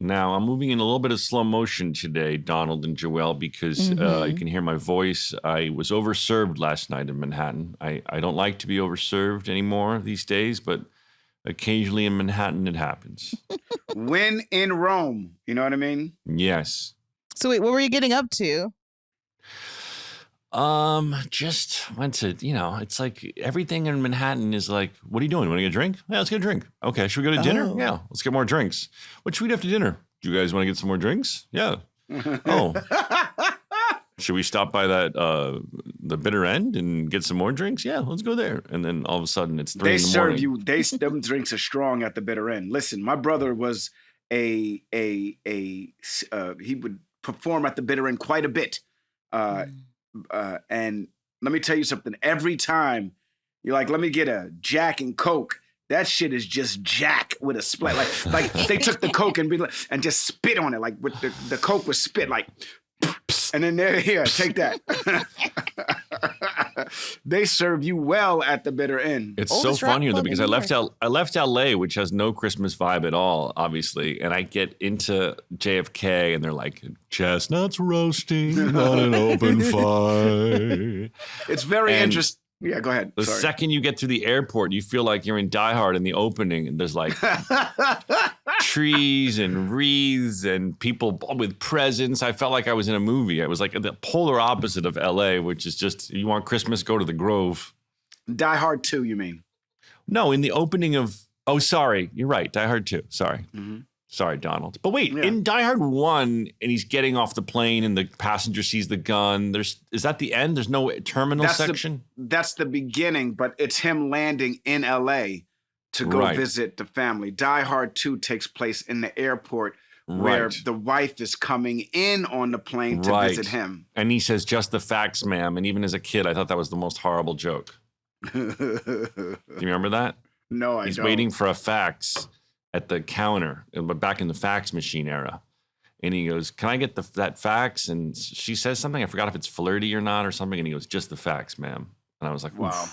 Now, I'm moving in a little bit of slow motion today, Donald and Joelle, because you can hear my voice. I was overserved last night in Manhattan. I don't like to be overserved anymore these days, but occasionally in Manhattan it happens. When in Rome, you know what I mean? Yes. So wait, what were you getting up to? Just went to, it's like everything in Manhattan is like, what are you doing? Want to get a drink? Yeah, let's get a drink. Okay, should we go to dinner? Yeah, let's get more drinks. What should we do after dinner? Do you guys want to get some more drinks? Yeah. Oh. Should we stop by that the bitter end and get some more drinks? Yeah, let's go there. And then all of a sudden it's 3 in the morning. They serve you. Them drinks are strong at the bitter end. Listen, my brother was he would perform at the bitter end quite a bit. And let me tell you something. Every time you're like, let me get a Jack and Coke. That shit is just Jack with a split. Like they took the Coke and just spit on it. Like with the Coke was spit like, and then they're here, take that. They serve you well at the bitter end. It's so funny though, because I left LA, which has no Christmas vibe at all, obviously, and I get into JFK and they're like, chestnuts roasting on an open fire. It's very interesting. Yeah, go ahead. The second you get to the airport, you feel like you're in Die Hard in the opening, and there's like trees and wreaths and people with presents. I felt like I was in a movie. I was like the polar opposite of LA, which is just, you want Christmas, go to the Grove. Die Hard 2, you mean? No, in the opening of, sorry, you're right, Die Hard 2, sorry. Mm-hmm. Sorry, Donald. But wait, in Die Hard 1, and he's getting off the plane and the passenger sees the gun. Is that the end? There's no terminal section? That's the beginning, but it's him landing in L.A. to go visit the family. Die Hard 2 takes place in the airport where the wife is coming in on the plane to visit him. And he says, just the facts, ma'am. And even as a kid, I thought that was the most horrible joke. Do you remember that? No, I don't. He's waiting for a fax at the counter, but back in the fax machine era. And he goes, can I get that fax? And she says something. I forgot if it's flirty or not or something. And he goes, just the fax, ma'am. And I was like, wow.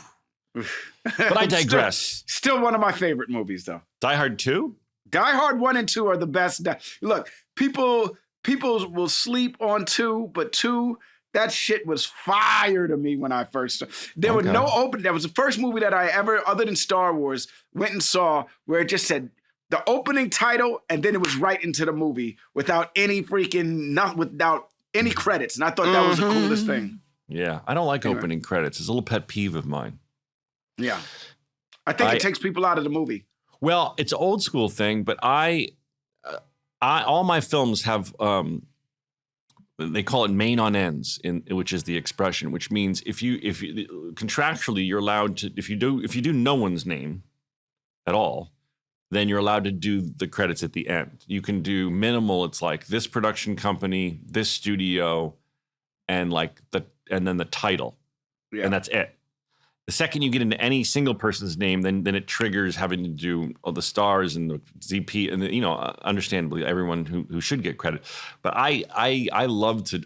But I digress. Still one of my favorite movies, though. Die Hard 2? Die Hard 1 and 2 are the best. Look, people will sleep on 2, but 2, that shit was fire to me when I first started. There was no opening. That was the first movie that I ever, other than Star Wars, went and saw where it just said, the opening title, and then it was right into the movie without any without any credits. And I thought that was the coolest thing. Yeah, I don't like opening credits. It's a little pet peeve of mine. Yeah. I think it takes people out of the movie. Well, it's an old school thing, but I all my films have, they call it main on ends, which is the expression, which means if you contractually, you're allowed to, if you do no one's name at all, then you're allowed to do the credits at the end. You can do minimal. It's like this production company, this studio, and then the title, and that's it. The second you get into any single person's name, then it triggers having to do all the stars and the ZP and understandably everyone who should get credit. But I love to.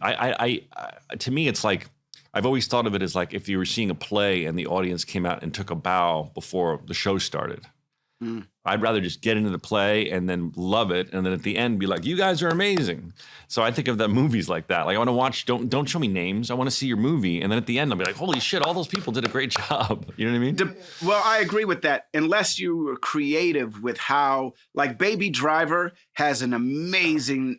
To me, it's like I've always thought of it as like if you were seeing a play and the audience came out and took a bow before the show started. I'd rather just get into the play and then love it, and then at the end be like, "You guys are amazing." So I think of the movies like that. Like I want to watch. Don't show me names. I want to see your movie, and then at the end I'll be like, "Holy shit! All those people did a great job." You know what I mean? Well, I agree with that. Unless you are creative with how, like, Baby Driver has an amazing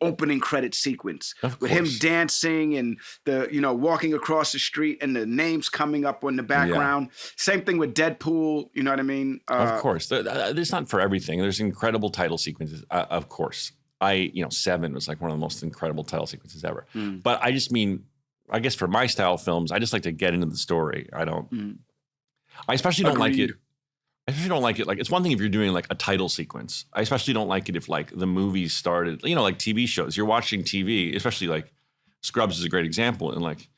opening credit sequence with him dancing and the walking across the street and the names coming up on the background. Yeah. Same thing with Deadpool. You know what I mean? Of course, there's not for everything. There's incredible title sequences. Of course, Seven was like one of the most incredible title sequences ever. But I just mean, I guess for my style films, I just like to get into the story. I don't. I especially don't like it. I especially don't like it. Like, it's one thing if you're doing like a title sequence. I especially don't like it if like the movie started, like TV shows. You're watching TV, especially like Scrubs is a great example. And like,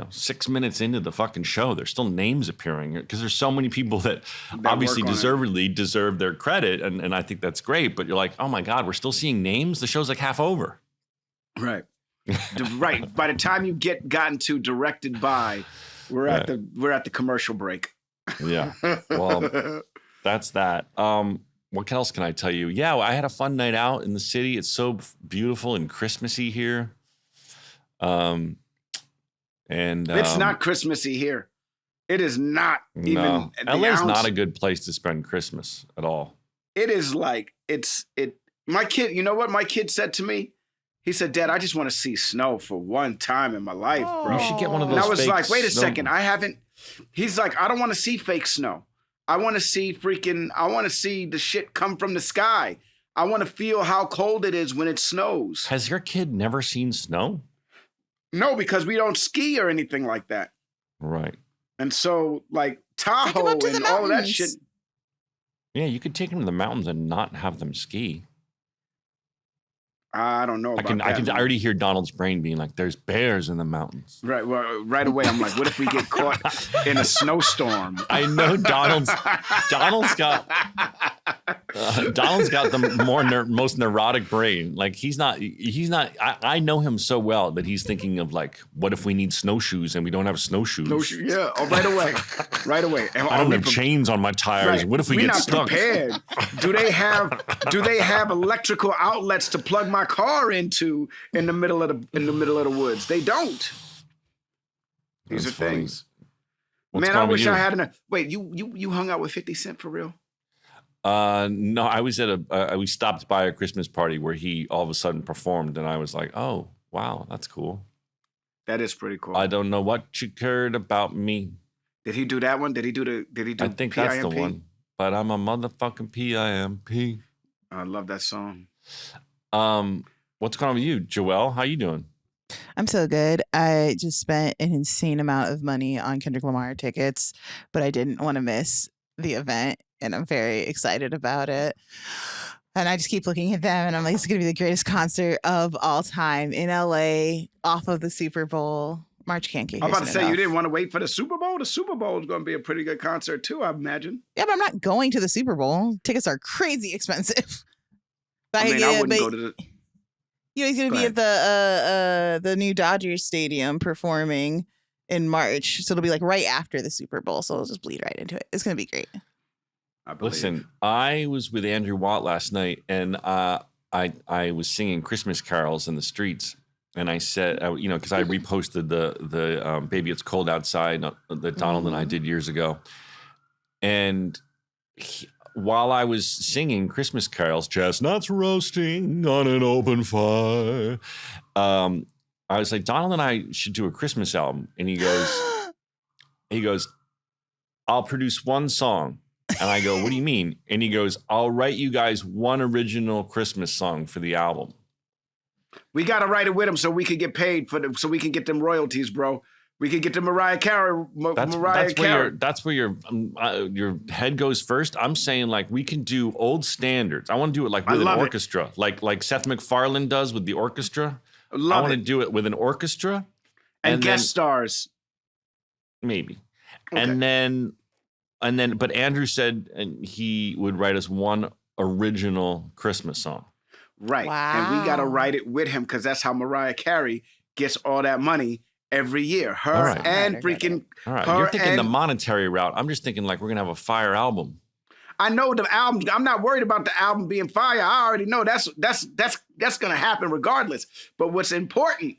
6 minutes into the fucking show, there's still names appearing because there's so many people that obviously deservedly deserve their credit. And I think that's great. But you're like, oh my God, we're still seeing names. The show's like half over. Right. Right. By the time you gotten to directed by, we're at the commercial break. Yeah. Well, that's that. what else can I tell you? Yeah, I had a fun night out in the city. It's so beautiful and Christmassy here. It's not Christmassy here. It is not even. LA's not a good place to spend Christmas at all. It is like my kid, you know what my kid said to me? He said, Dad, I just want to see snow for one time in my life, bro. You should get one of those. And I was fake like, wait a snow. second, I haven't. He's like, I don't want to see fake snow. I want to see the shit come from the sky. I want to feel how cold it is when it snows. Has your kid never seen snow? No, because we don't ski or anything like that. Right. And so, like, Tahoe and all of that shit. Yeah, you could take them to the mountains and not have them ski. I don't know about that. I can already hear Donald's brain being like, there's bears in the mountains. Right. Well, right away, I'm like, what if we get caught in a snowstorm? I know Donald's got the most neurotic brain. Like he's not, I know him so well that he's thinking of like, what if we need snowshoes and we don't have snowshoes? Yeah. Oh, right away. And I don't have chains on my tires. Right. What if we get stuck? Prepared. Do they have electrical outlets to plug my car into in the middle of the woods? They don't. These That's are funny. things. What's Man, I wish you? I had wait, you hung out with 50 Cent for real? No, I was at we stopped by a Christmas party where he all of a sudden performed and I was like, oh, wow, that's cool. That is pretty cool. I don't know what you cared about me. Did he do that one? Did he do I think that's the one. But I'm a motherfucking PIMP. I love that song. What's going on with you, Joelle? How you doing? I'm so good. I just spent an insane amount of money on Kendrick Lamar tickets, but I didn't want to miss the event, and I'm very excited about it. And I just keep looking at them, and I'm like, it's going to be the greatest concert of all time in LA, off of the Super Bowl. March can't get here. I'm about to say, enough. you didn't want to wait for the Super Bowl? The Super Bowl is going to be a pretty good concert, too, I imagine. Yeah, but I'm not going to the Super Bowl. Tickets are crazy expensive. But I wouldn't go to the... You know, he's going to be at the new Dodgers Stadium performing in March. So it'll be like right after the Super Bowl. So it'll just bleed right into it. It's going to be great. Listen, I was with Andrew Watt last night, and I was singing Christmas carols in the streets. And I said, because I reposted the Baby It's Cold Outside that Donald and I did years ago. And while I was singing Christmas carols, chestnuts roasting on an open fire, I was like, Donald and I should do a Christmas album. And he goes, I'll produce one song. And I go, what do you mean? And he goes, I'll write you guys one original Christmas song for the album. We got to write it with him so we can get paid so we can get them royalties, bro. We could get the Mariah Carey. That's where your head goes first. I'm saying like we can do old standards. I want to do it like with an orchestra, like Seth MacFarlane does with the orchestra. I want to do it with an orchestra and guest stars, maybe. Okay. And then, but Andrew said he would write us one original Christmas song. Right, wow. And we got to write it with him because that's how Mariah Carey gets all that money. Every year, her All right. and freaking. All right, her you're thinking the monetary route. I'm just thinking like we're gonna have a fire album. I know the album. I'm not worried about the album being fire. I already know that's gonna happen regardless. But what's important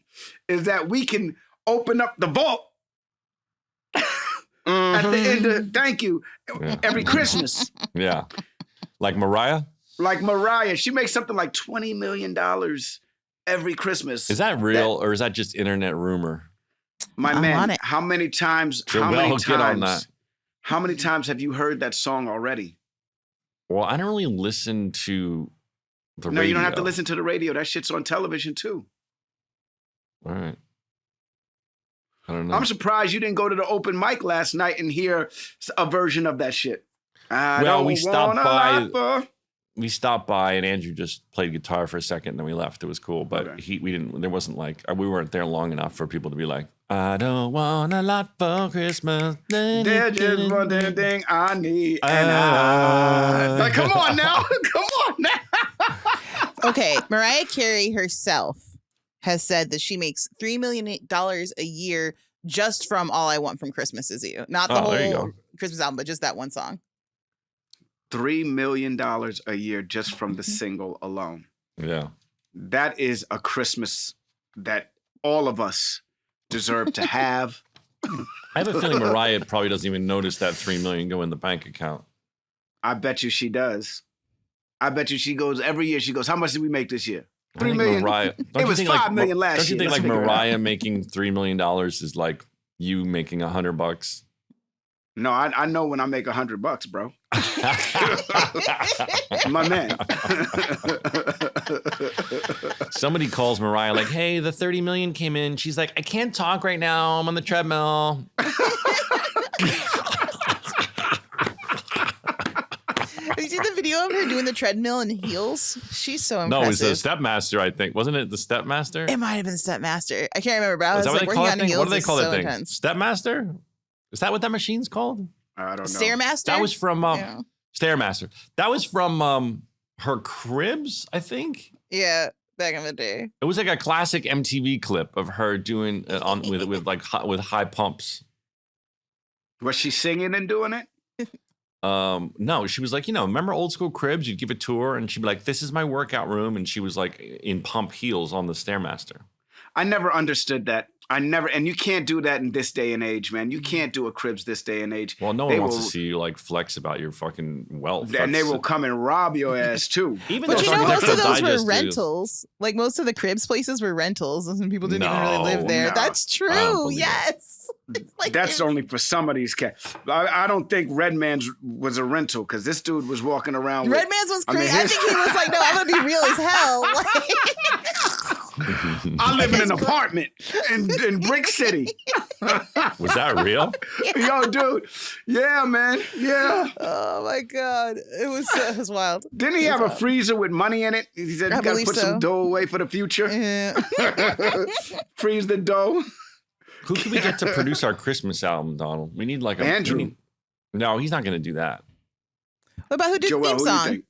is that we can open up the vault at the end of every Christmas. Yeah, like Mariah. Like Mariah, she makes something like $20 million every Christmas. Is that real or is that just internet rumor? My man, how many times have you heard that song already? Well, I don't really listen to the radio. No, you don't have to listen to the radio. That shit's on television too. All right. I don't know. I'm surprised you didn't go to the open mic last night and hear a version of that shit. We stopped by and Andrew just played guitar for a second and then we left. It was cool, but we weren't there long enough for people to be like, I don't want a lot for Christmas. There's just one thing I need. And like, come on now. Come on now. Okay, Mariah Carey herself has said that she makes $3 million a year just from All I Want from Christmas Is You. Not the whole Christmas album, but just that one song. $3 million a year just from the single alone. Yeah. That is a Christmas that all of us deserve to have. I have a feeling Mariah probably doesn't even notice that $3 million go in the bank account. I bet you she does. I bet you she goes every year. She goes, how much did we make this year? $3 million. Mariah, it was $5 million last year. Don't you think Let's like Mariah making $3 million is like you making $100? No, I know when I make $100, bro. My man. Somebody calls Mariah like, hey, the 30 million came in. She's like, I can't talk right now. I'm on the treadmill. Have you seen the video of her doing the treadmill in heels? She's so impressive. No, it was the Stepmaster, I think. Wasn't it the Stepmaster? It might have been Stepmaster. I can't remember, but I was Is that like what they working call on that thing? heels. What do they call that thing? Intense. Stepmaster? Is that what that machine's called? I don't know. Stairmaster? That was from Stairmaster. That was from her Cribs, I think. Yeah, back in the day. It was like a classic MTV clip of her doing with high pumps. Was she singing and doing it? No, she was like, remember old school Cribs? You'd give a tour and she'd be like, this is my workout room. And she was like in pump heels on the Stairmaster. I never understood that. And you can't do that in this day and age, man. You can't do a Cribs this day and age. Well, no one wants to see you like flex about your fucking wealth. And they will come and rob your ass too. Even but though most of those were rentals. Like most of the Cribs places were rentals, and people didn't even really live there. No. That's true. Yes. Like that's only for some of these cats. I don't think Redman's was a rental because this dude was walking around. Redman's was crazy. I think he was like, no, I'm gonna be real as hell. I live in an apartment in Brick City. Was that real? Yo, dude. Yeah, man. Yeah. Oh my God. It was wild. Didn't he have a freezer with money in it? He said you gotta put some dough away for the future. Yeah. Freeze the dough. Who can we get to produce our Christmas album, Donald? We need like Andrew. No, he's not going to do that. What about who did Joel, the theme who song? do you think?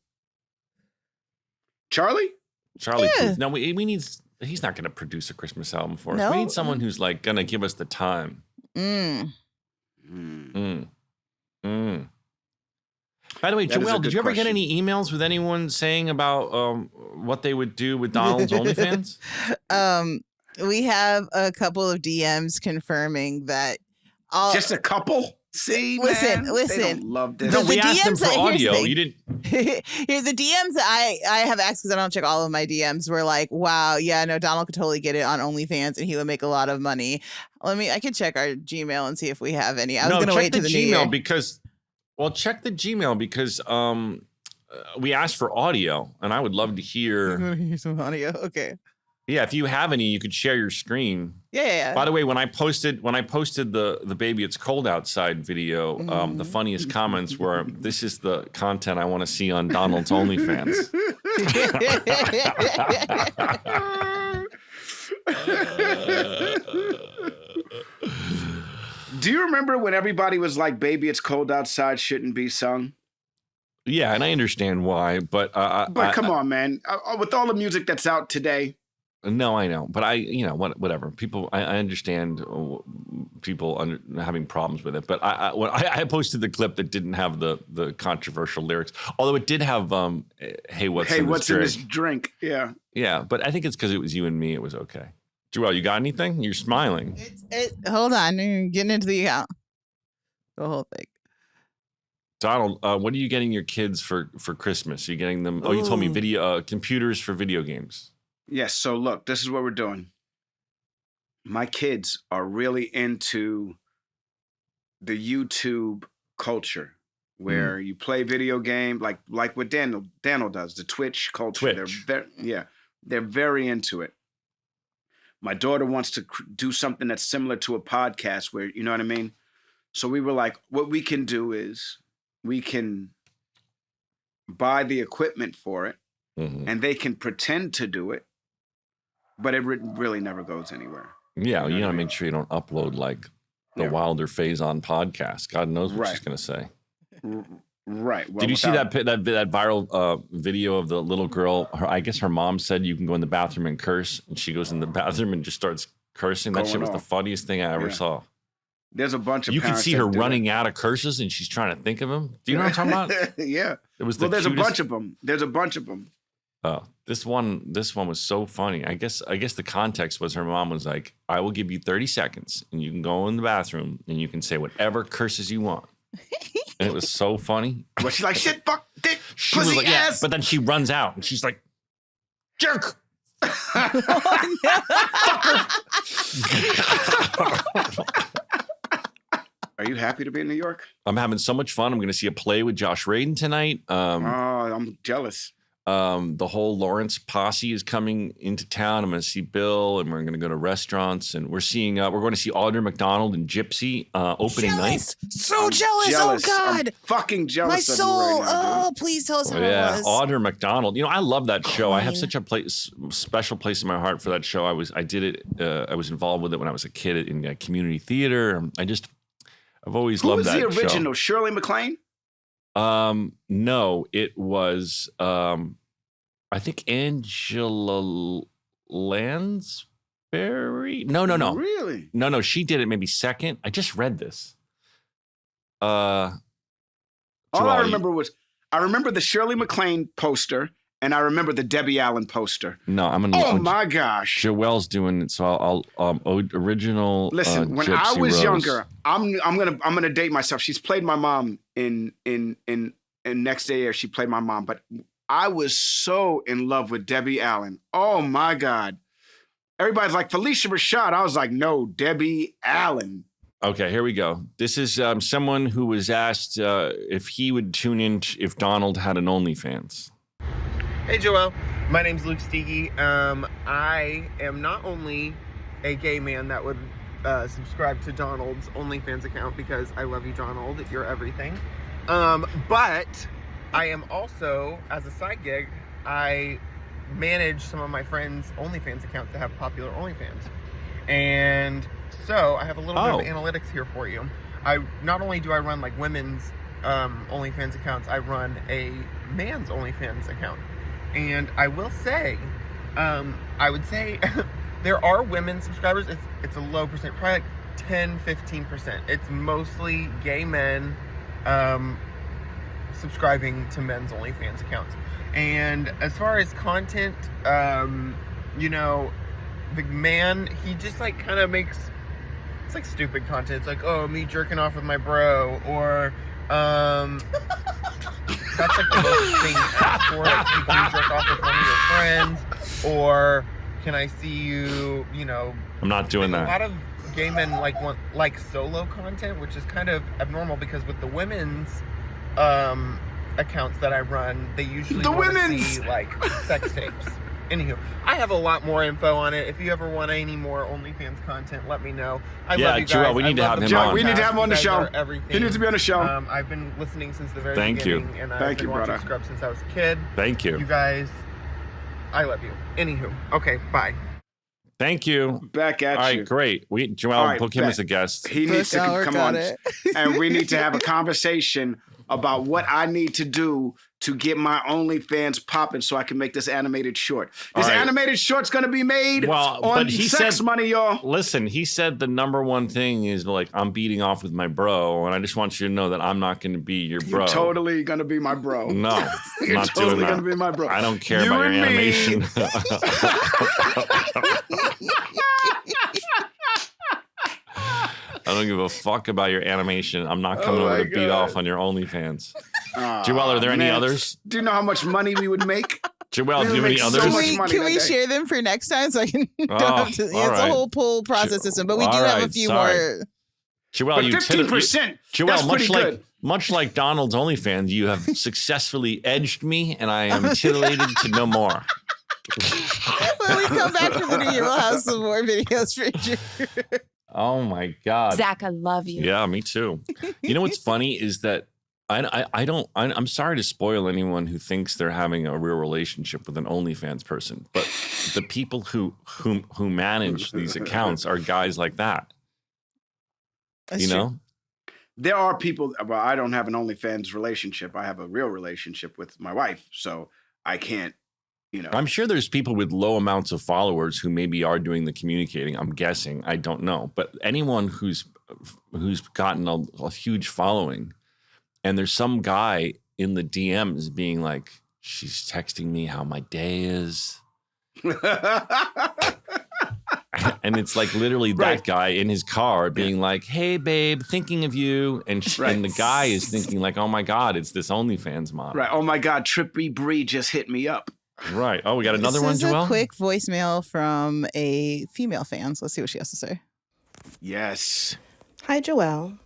Charlie? Charlie. Yeah. No, we need. He's not going to produce a Christmas album for us. No? We need someone who's like going to give us the time. By the way, Joel, did you ever get any emails with anyone saying about what they would do with Donald's OnlyFans? We have a couple of DMs confirming that. Just a couple? See, listen. They don't love this. No, we asked them DMs for audio. You didn't. Here's the DMs I have access because I don't check all of my DMs. Were like, wow, yeah, no, Donald could totally get it on OnlyFans and he would make a lot of money. I can check our Gmail and see if we have any. I was going to wait to the Gmail check the Gmail because we asked for audio and I would love to hear. Hear some audio. Okay. Yeah, if you have any, you could share your screen. Yeah. By the way, when I posted the baby it's cold outside video, the funniest comments were, "This is the content I want to see on Donald's OnlyFans." Do you remember when everybody was like, "Baby, it's cold outside, shouldn't be sung"? Yeah, and I understand why, but come on, man. With all the music that's out today. No, I know, but whatever. People, I understand people having problems with it, but I posted the clip that didn't have the controversial lyrics, although it did have "Hey, what's in this drink?" Yeah, yeah, but I think it's because it was you and me. It was okay. Joelle, you got anything? You're smiling. Hold on, I'm getting into the account. The whole thing. Donald, what are you getting your kids for Christmas? Are you getting them? Oh, you told me video computers for video games. Yes. So look, this is what we're doing. My kids are really into the YouTube culture where you play video game, like what Daniel does, the Twitch culture. They're very into it. My daughter wants to do something that's similar to a podcast where, you know what I mean? So we were like, what we can do is we can buy the equipment for it and they can pretend to do it. But it really never goes anywhere. Yeah, you gotta make sure you don't upload like the Wilder Faison podcast. God knows what she's gonna say. Right. Well, did you see that viral video of the little girl? I guess her mom said you can go in the bathroom and curse, and she goes in the bathroom and just starts cursing. That shit was the funniest thing I ever saw. There's a bunch of You can parents see that her do running it. out of curses, and she's trying to think of them. Do you know what I'm talking about? Yeah. It was Well, there's cutest. a bunch of them. There's a bunch of them. Oh, this one was so funny. I guess the context was her mom was like, "I will give you 30 seconds, and you can go in the bathroom and you can say whatever curses you want." And it was so funny. But she's like, "Shit, fuck, dick, She was pussy, like, ass." but then she runs out and she's like, "Jerk." Are you happy to be in New York? I'm having so much fun. I'm going to see a play with Josh Radin tonight. I'm jealous. The whole Lawrence posse is coming into town. I'm going to see Bill, and we're going to go to restaurants, and we're going to see Audra McDonald and Gypsy opening night. So jealous. Jealous. Oh God. I'm fucking jealous. My of soul. you right now, Oh, please tell us how it was. Audra McDonald. You know, I love that show. I have Queen. such a special place in my heart for that show. I was involved with it when I was a kid in community theater. I've always Who loved was that the original? show. Shirley MacLaine? No, it was I think Angela Lansbury. No. Really? No, she did it maybe second. I just read this. All I remember the Shirley MacLaine poster, and I remember the Debbie Allen poster. No, I'm gonna. Oh my gosh! Joelle's doing it, so I'll original. Listen, when Gypsy I was Rose. younger, I'm gonna date myself. She's played my mom in Next Day Air. She played my mom, but I was so in love with Debbie Allen. Oh my God! Everybody's like Felicia Rashad. I was like, no, Debbie Allen. Okay, here we go. This is someone who was asked if he would tune in if Donald had an OnlyFans. Hey Joel, my name's Luke Steege. I am not only a gay man that would subscribe to Donald's OnlyFans account because I love you, Donald, you're everything. But I am also, as a side gig, I manage some of my friends' OnlyFans accounts that have popular OnlyFans. And so I have a little bit of analytics here for you. Not only do I run like women's OnlyFans accounts, I run a man's OnlyFans account. And I will say, I would say there are women subscribers. It's a low percent, probably like 10, 15%. It's mostly gay men subscribing to men's OnlyFans accounts. And as far as content, you know, the man, he just like kind of makes, it's like stupid content. It's like, oh, me jerking off with my bro, or that's like the most thing asked for. Like, can you jerk off with one of your friends, or can I see you, you know, I'm not doing that. A lot of gay men want solo content, which is kind of abnormal because with the women's accounts that I run, they usually want to see like sex tapes. Anywho, I have a lot more info on it. If you ever want any more OnlyFans content, let me know. I love you guys. Joel, we need to have him on. We need to have him on the show. Everything. He needs to be on the show. I've been listening since the very Thank beginning. you. And I've been watching Scrubs since I was a kid. Thank you. You guys, I love you. Anywho, okay, bye. Thank you. Back at you. All right, great. Joel, book him as a guest. He needs to come on. And we need to have a conversation about what I need to do to get my OnlyFans popping so I can make this animated short. This animated short's going to be made on Sex Money, y'all. Listen, he said the number one thing is like, I'm beating off with my bro, and I just want you to know that I'm not going to be your bro. You're totally going to be my bro. No, You're not totally doing that. going to be my bro. I don't care about your animation. I don't give a fuck about your animation. I'm not coming over to beat off on your OnlyFans. Joel, are there any others? Do you know how much money we would make? Joel, do you have any others? Can we share them for next time so I can don't have to, it's a whole pull process system, but we do have a few more. Joel, but 15%. Joel, much like Donald's OnlyFans, you have successfully edged me, and I am titillated to no more. When we come back from the New Year, we'll have some more videos for you. Oh my God, Zach, I love you. Yeah, me too. You know what's funny is that I'm sorry to spoil anyone who thinks they're having a real relationship with an OnlyFans person, but the people who manage these accounts are guys like that. That's you know, true. There are people. Well, I don't have an OnlyFans relationship. I have a real relationship with my wife, so I can't. You know, I'm sure there's people with low amounts of followers who maybe are doing the communicating. I'm guessing. I don't know. But anyone who's who's gotten a huge following, and there's some guy in the DMs being like, she's texting me how my day is. And it's like literally that guy in his car being like, hey, babe, thinking of you. And the guy is thinking like, oh, my God, it's this OnlyFans model. Right. Oh, my God, Trippy Bree just hit me up. Right. Oh, we got another one, Joelle? This is a quick voicemail from a female fan. So let's see what she has to say. Yes. Hi, Joelle.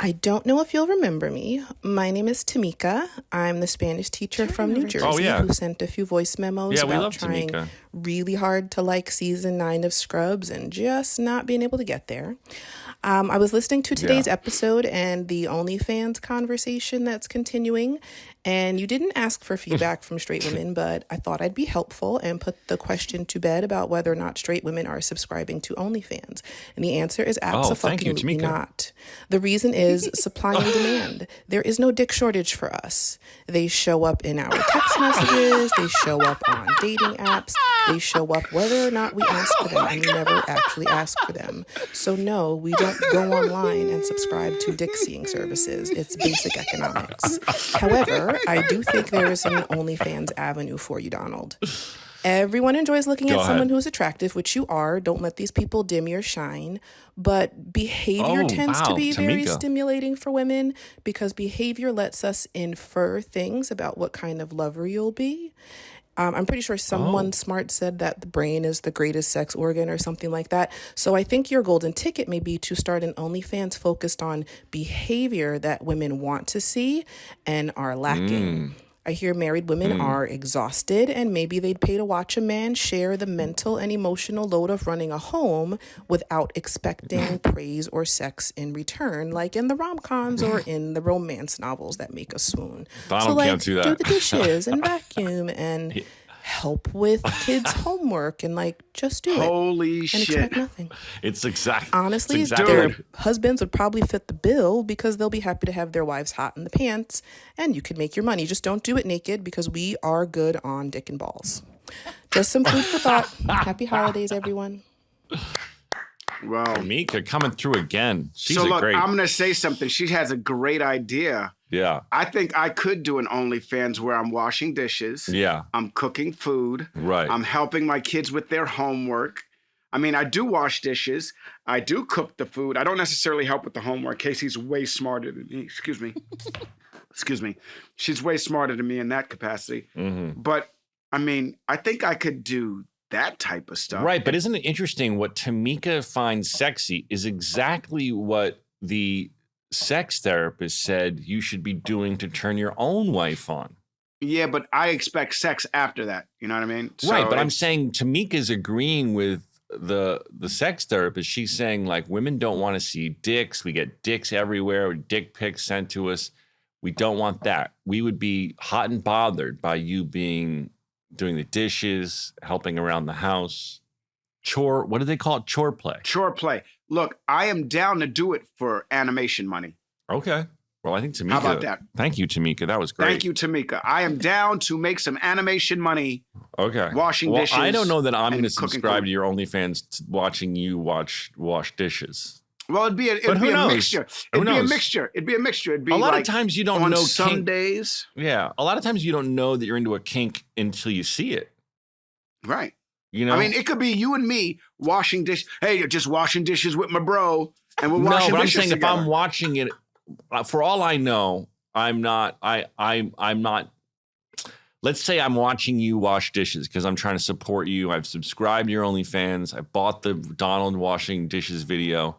I don't know if you'll remember me. My name is Tamika. I'm the Spanish teacher from New Jersey who sent a few voice memos about trying really hard to like season 9 of Scrubs and just not being able to get there. I was listening to today's episode and the OnlyFans conversation that's continuing, and you didn't ask for feedback from straight women, but I thought I'd be helpful and put the question to bed about whether or not straight women are subscribing to OnlyFans. And the answer is absolutely not. The reason is supply and demand. There is no dick shortage for us. They show up in our text messages. They show up on dating apps. They show up whether or not we ask for them, and we never actually ask for them. So no, we don't go online and subscribe to dick seeing services. It's basic economics. However, I do think there is an OnlyFans avenue for you, Donald. Everyone enjoys looking at someone who's attractive, which you are. Don't let these people dim your shine. But behavior tends to be very stimulating for women because behavior lets us infer things about what kind of lover you'll be. I'm pretty sure someone smart said that the brain is the greatest sex organ or something like that. So I think your golden ticket may be to start an OnlyFans focused on behavior that women want to see and are lacking. I hear married women are exhausted and maybe they'd pay to watch a man share the mental and emotional load of running a home without expecting praise or sex in return, like in the rom-coms or in the romance novels that make us swoon. Donald can't do that. Do the dishes and vacuum and help with kids' homework and just do it. Holy shit. And expect nothing. It's exactly. Honestly, their husbands would probably fit the bill because they'll be happy to have their wives hot in the pants and you can make your money. Just don't do it naked because we are good on dick and balls. Just some food for thought. Happy holidays, everyone. Well, Mika coming through again. She's so look, great. I'm going to say something. She has a great idea. Yeah. I think I could do an OnlyFans where I'm washing dishes. Yeah. I'm cooking food. Right. I'm helping my kids with their homework. I mean, I do wash dishes. I do cook the food. I don't necessarily help with the homework. Casey's way smarter than me. Excuse me. Excuse me. She's way smarter than me in that capacity. Mm-hmm. But, I mean, I think I could do that type of stuff. Right. But isn't it interesting what Tamika finds sexy is exactly what the sex therapist said you should be doing to turn your own wife on. Yeah, but I expect sex after that. You know what I mean? Right, but I'm saying Tamika's agreeing with the sex therapist. She's saying women don't want to see dicks. We get dicks everywhere, dick pics sent to us. We don't want that. We would be hot and bothered by you doing the dishes, helping around the house. What do they call it? Chore play. Chore play. Look, I am down to do it for animation money. Okay. Well, I think Tamika. How about that? Thank you, Tamika. That was great. Thank you, Tamika. I am down to make some animation money. Okay. Washing dishes. I don't know that I'm going to subscribe to your OnlyFans watching you wash dish. Well, it'd be a mixture. It'd be a mixture. It'd be a lot of times you don't on know some days. Yeah. A lot of times you don't know that you're into a kink until you see it. Right. You know? I mean, it could be you and me washing dishes. Hey, you're just washing dishes with my bro, and we're washing dishes. No, but I'm saying together. If I'm watching it, for all I know, I'm not. I'm not. Let's say I'm watching you wash dishes because I'm trying to support you. I've subscribed to your OnlyFans. I bought the Donald washing dishes video,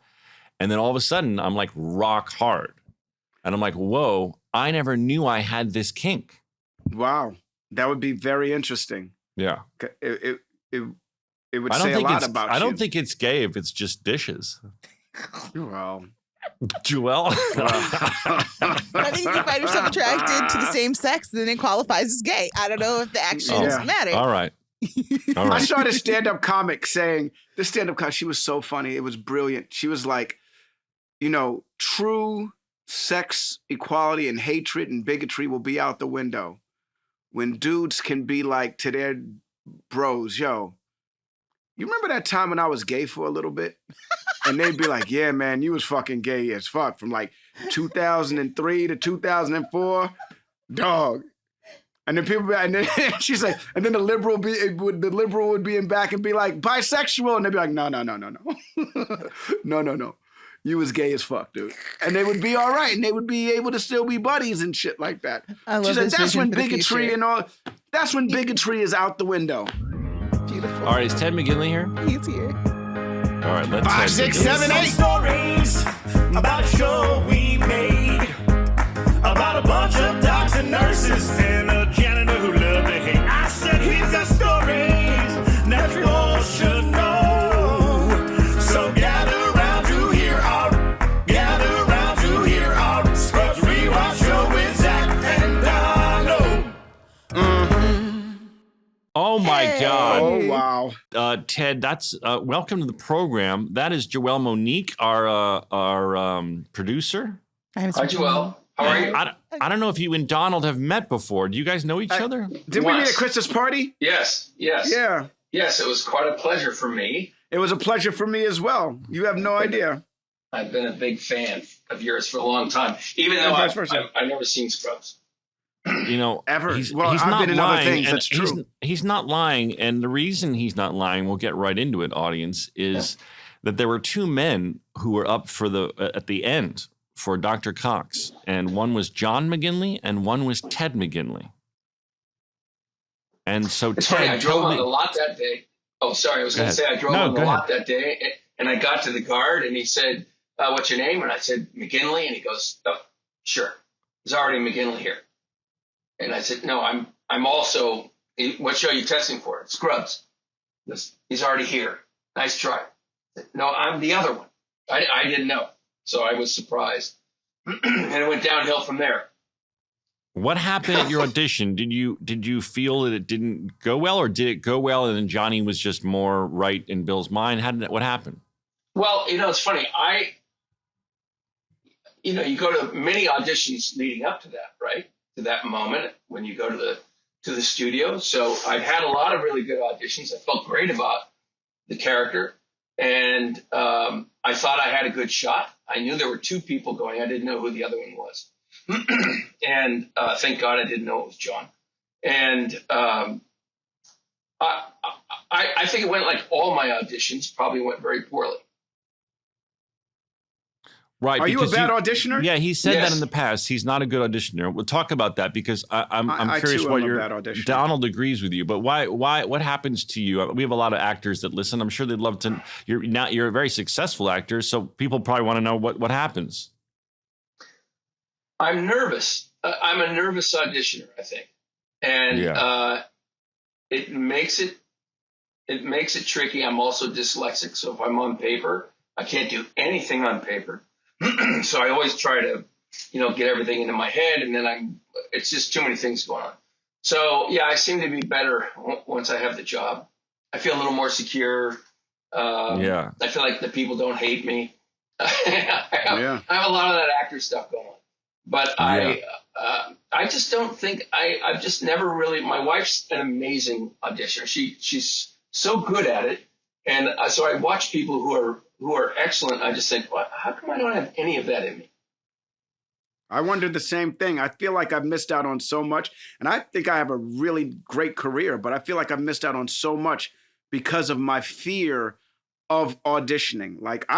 and then all of a sudden I'm rock hard, and I'm whoa! I never knew I had this kink. Wow, that would be very interesting. Yeah. It would say a lot about you. I don't think it's gay if it's just dishes. Well, Joelle. I think if you find yourself attracted to the same sex, then it qualifies as gay. I don't know if the actions matter. All right. I saw this stand-up comic saying, she was so funny. It was brilliant. She was like, true sex equality and hatred and bigotry will be out the window when dudes can be like to their bros, yo, you remember that time when I was gay for a little bit? And they'd be like, yeah, man, you was fucking gay as fuck from like 2003 to 2004. Dog. And then people, and then she's like, and then the liberal would be in back and be like, bisexual. And they'd be like, no. No. You was gay as fuck, dude. And they would be all right. And they would be able to still be buddies and shit like that. She said, that's when bigotry and all, that's when bigotry is out the window. Beautiful. All right, is Ted McGinley here? He's here. All right, let's 5, 6, 7, 8 stories about a show we made about a bunch of docs and nurses and a janitor who loved to hate. I said, here's the stories that you all should know. So gather around to hear our Scrubs Rewatch show with Zach and Donald. Oh my God! Oh wow! Ted, that's welcome to the program. That is Joelle Monique, our producer. Hi, Joelle. How are you? I don't know if you and Donald have met before. Do you guys know each other? Did we meet at Chris's party? Yes. Yeah. Yes, it was quite a pleasure for me. It was a pleasure for me as well. You have no idea. I've been a big fan of yours for a long time, even though I've never seen Scrubs. You know, ever. He's I've not been in lying, other things. That's true. He's not lying, and the reason he's not lying, we'll get right into it, audience, is that there were two men who were up for at the end for Dr. Cox, and one was John McGinley, and one was Ted McGinley. And so it's Ted funny, I drove on the lot that day. Oh, sorry, I was going to say I drove on the lot that day, and I got to the guard, and he said, "What's your name?" And I said, "McGinley," and he goes, "Oh, sure. There's already McGinley here." And I said, "No, I'm also. What show are you testing for?" "Scrubs." He's already here. Nice try. No, I'm the other one. I didn't know, so I was surprised, and it went downhill from there. What happened at your audition? Did you feel that it didn't go well, or did it go well and then Johnny was just more right in Bill's mind? What happened? Well, it's funny. You go to many auditions leading up to that, right? To that moment when you go to the studio. So I've had a lot of really good auditions. I felt great about the character, and I thought I had a good shot. I knew there were two people going. I didn't know who the other one was. And thank God I didn't know it was John. And I think it went like all my auditions, probably went very poorly. Right. Are you a bad auditioner? Yeah, he said that in the past. He's not a good auditioner. We'll talk about that because I'm curious what your Donald agrees with you. But why? What happens to you? We have a lot of actors that listen. I'm sure they'd love to. You're a very successful actor, so people probably want to know what happens. I'm nervous. I'm a nervous auditioner, I think, and it makes it tricky. I'm also dyslexic, so if I'm on paper, I can't do anything on paper. So I always try to, get everything into my head, and then it's just too many things going on. So yeah, I seem to be better once I have the job. I feel a little more secure. I feel like the people don't hate me. I have a lot of that actor stuff going on. But I just don't think I've just never really. My wife's an amazing auditioner. She's so good at it, and so I watch people who are excellent. I just think, well, how come I don't have any of that in me? I wondered the same thing. I feel like I've missed out on so much, and I think I have a really great career, but I feel like I've missed out on so much because of my fear of auditioning. Like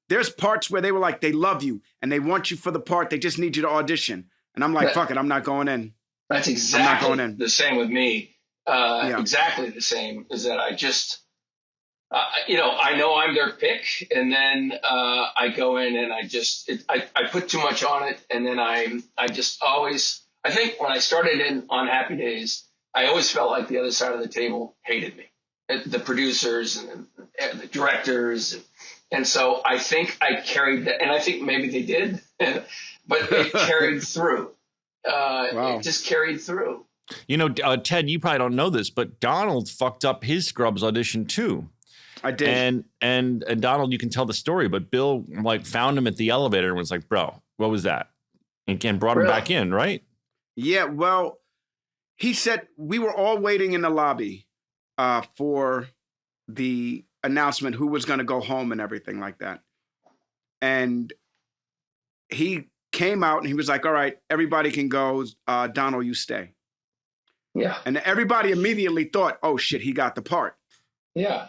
there's parts where they were like, they love you and they want you for the part. They just need you to audition. And I'm like, fuck it, I'm not going in. That's exactly the same with me. Exactly the same is that I just, I know I'm their pick. And then I go in and I put too much on it. And then I just always, I think when I started in on Happy Days, I always felt like the other side of the table hated me. The producers and the directors. And so I think I carried that, and I think maybe they did, but it carried through. It just carried through. Ted, you probably don't know this, but Donald fucked up his Scrubs audition too. I did. And Donald, you can tell the story, but Bill found him at the elevator and was like, "Bro, what was that?" And brought him back in, right? Yeah. Well, he said we were all waiting in the lobby for the announcement who was going to go home and everything like that. And he came out and he was like, all right, everybody can go. Donald, you stay. Yeah. And everybody immediately thought, oh shit, he got the part. Yeah.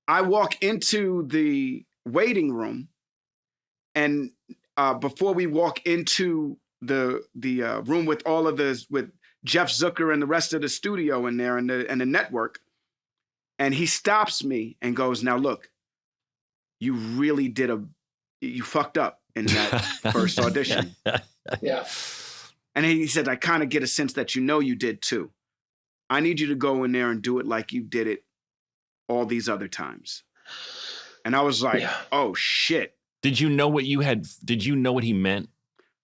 I walk into the waiting room, and before we walk into the room with all of with Jeff Zucker and the rest of the studio in there and the network, and he stops me and goes, now look, you really you fucked up in that first audition. Yeah. And he said, I kind of get a sense that you did too. I need you to go in there and do it like you did it all these other times. And I was like, oh shit. Did you know what he meant?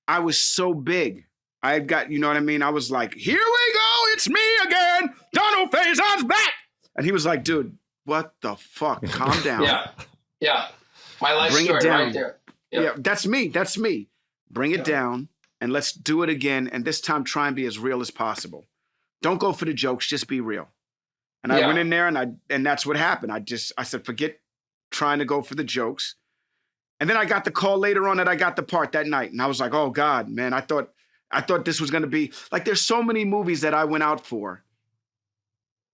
I was so big. I got, you know what I mean? I was like, here we go. It's me again. Donald Faison's back. And he was like, dude, what the fuck? Calm down. Yeah. Yeah. My life Bring story it down. right there. Yeah, that's me. That's me. Bring it down and let's do it again. And this time try and be as real as possible. Don't go for the jokes. Just be real. And I went in there and that's what happened. I said, forget trying to go for the jokes. And then I got the call later on that I got the part that night. And I was like, oh God, man, I thought this was going to be like, there's so many movies that I went out for.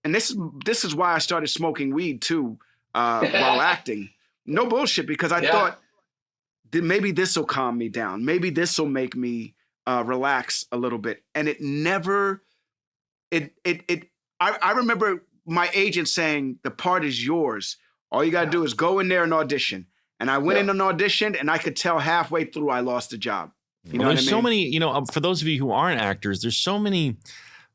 And this is why I started smoking weed too, while acting. No bullshit, because I thought that maybe this will calm me down. Maybe this will make me relax a little bit. And it never, I remember my agent saying, the part is yours. All you got to do is go in there and audition. And I went in and auditioned, and I could tell halfway through I lost the job. You know what I mean? So many, for those of you who aren't actors, there's so many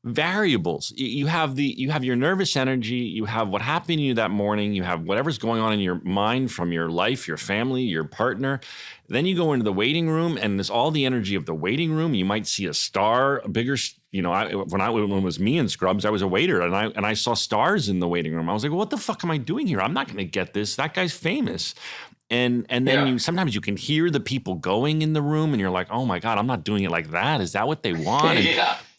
variables. You have your nervous energy, you have what happened to you that morning, you have whatever's going on in your mind from your life, your family, your partner. Then you go into the waiting room, and there's all the energy of the waiting room. You might see a star, a bigger, when it was me in Scrubs, I was a waiter, and I saw stars in the waiting room. I was like, well, what the fuck am I doing here? I'm not going to get this. That guy's famous. And then sometimes you can hear the people going in the room, and you're like, oh my God, I'm not doing it like that. Is that what they want?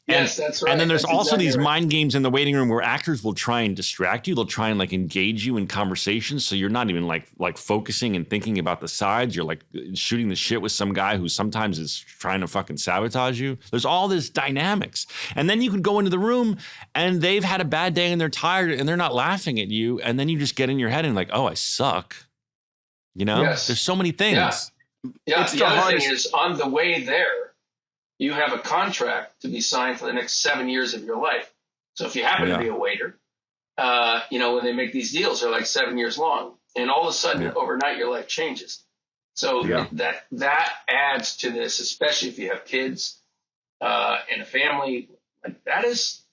Yes, that's right. And then there's also these mind games in the waiting room where actors will try and distract you. They'll try and engage you in conversations. So you're not even like focusing and thinking about the sides. You're like shooting the shit with some guy who sometimes is trying to fucking sabotage you. There's all this dynamics. And then you can go into the room and they've had a bad day and they're tired and they're not laughing at you. And then you just get in your head and like, oh, I suck. There's so many things. Yeah. The other thing is, on the way there, you have a contract to be signed for the next 7 years of your life. So if you happen to be a waiter, when they make these deals, they're like 7 years long, and all of a sudden, overnight, your life changes. So that adds to this, especially if you have kids and a family. It's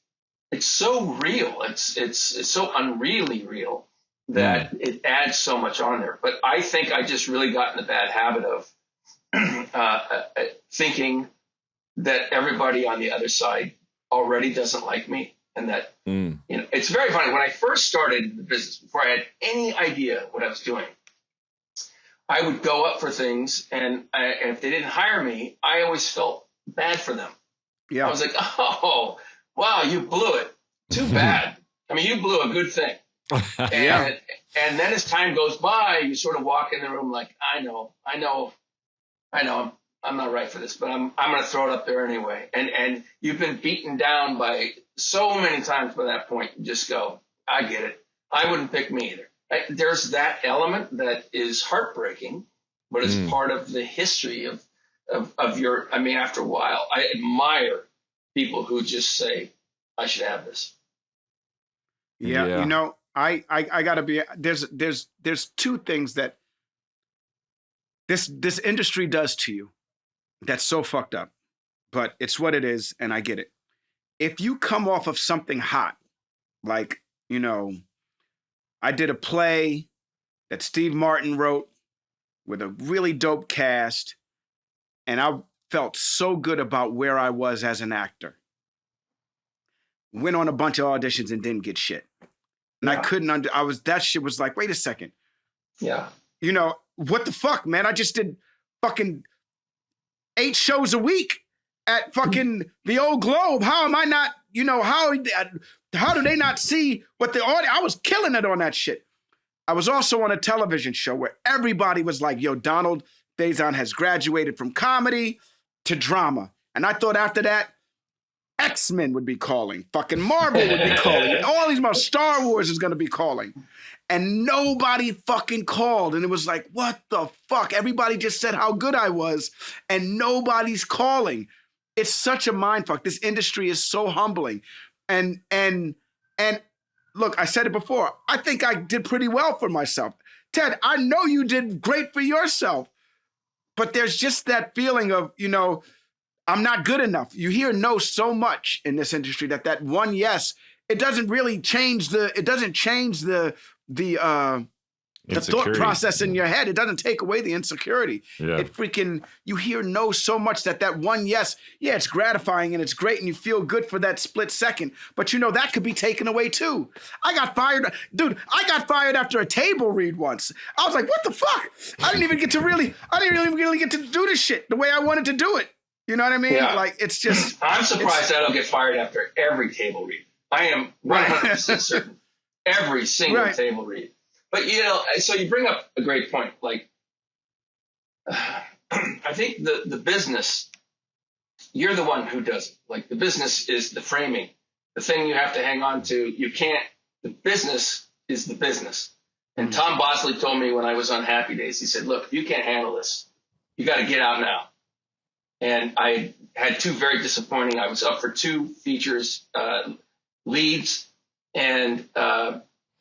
so real. It's so unreally real that it adds so much on there. But I think I just really got in the bad habit of thinking that everybody on the other side already doesn't like me. And that, it's very funny. When I first started the business, before I had any idea what I was doing, I would go up for things, and if they didn't hire me, I always felt bad for them. Yeah. I was like, oh, wow, you blew it. Too bad. I mean, you blew a good thing. And then as time goes by, you sort of walk in the room like, I know, I'm not right for this, but I'm going to throw it up there anyway. And you've been beaten down by so many times by that point. You just go, I get it. I wouldn't pick me either. There's that element that is heartbreaking, but it's part of the history of your, after a while, I admire people who just say, I should have this. Yeah. I gotta be, there's two things that this industry does to you that's so fucked up, but it's what it is. And I get it. If you come off of something hot, like, I did a play that Steve Martin wrote with a really dope cast, and I felt so good about where I was as an actor. Went on a bunch of auditions and didn't get shit. And I couldn't, that shit was like, wait a second. Yeah. What the fuck, man? I just did fucking 8 shows a week at fucking the Old Globe. How am I not, how do they not see what the audience, I was killing it on that shit. I was also on a television show where everybody was like, yo, Donald, Faison has graduated from comedy to drama. And I thought after that, X-Men would be calling. Fucking Marvel would be calling. All these more Star Wars is going to be calling. And nobody fucking called. And it was like, what the fuck? Everybody just said how good I was. And nobody's calling. It's such a mindfuck. This industry is so humbling. And look, I said it before. I think I did pretty well for myself. Ted, I know you did great for yourself. But there's just that feeling of, you know, I'm not good enough. You hear no so much in this industry that one yes, it doesn't really change the thought process in your head. It doesn't take away the insecurity. Yeah. It freaking, you hear no so much that one yes, yeah, it's gratifying and it's great and you feel good for that split second. But you know, that could be taken away too. I got fired after a table read once. I was like, what the fuck? I didn't even really get to do this shit the way I wanted to do it. You know what I mean? Yeah. Like, it's just... I'm surprised I don't get fired after every table read. I am 100% certain. Every single table read. But, you know, so you bring up a great point. Like, I think the business, you're the one who does it. Like, the business is the framing. The thing you have to hang on to, the business is the business. And Tom Bosley told me when I was on Happy Days, he said, look, if you can't handle this, you got to get out now. And I had two very disappointing. I was up for 2 features, leads, and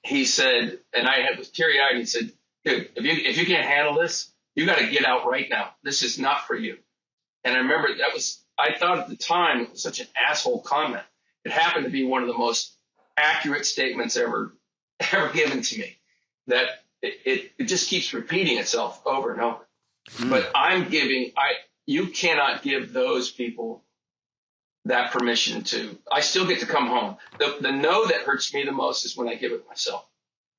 he said, and I was teary-eyed. He said, "Dude, if you can't handle this, you got to get out right now. This is not for you." And I remember I thought at the time it was such an asshole comment. It happened to be one of the most accurate statements ever given to me. That it just keeps repeating itself over and over. But you cannot give those people that permission to. I still get to come home. The no that hurts me the most is when I give it myself.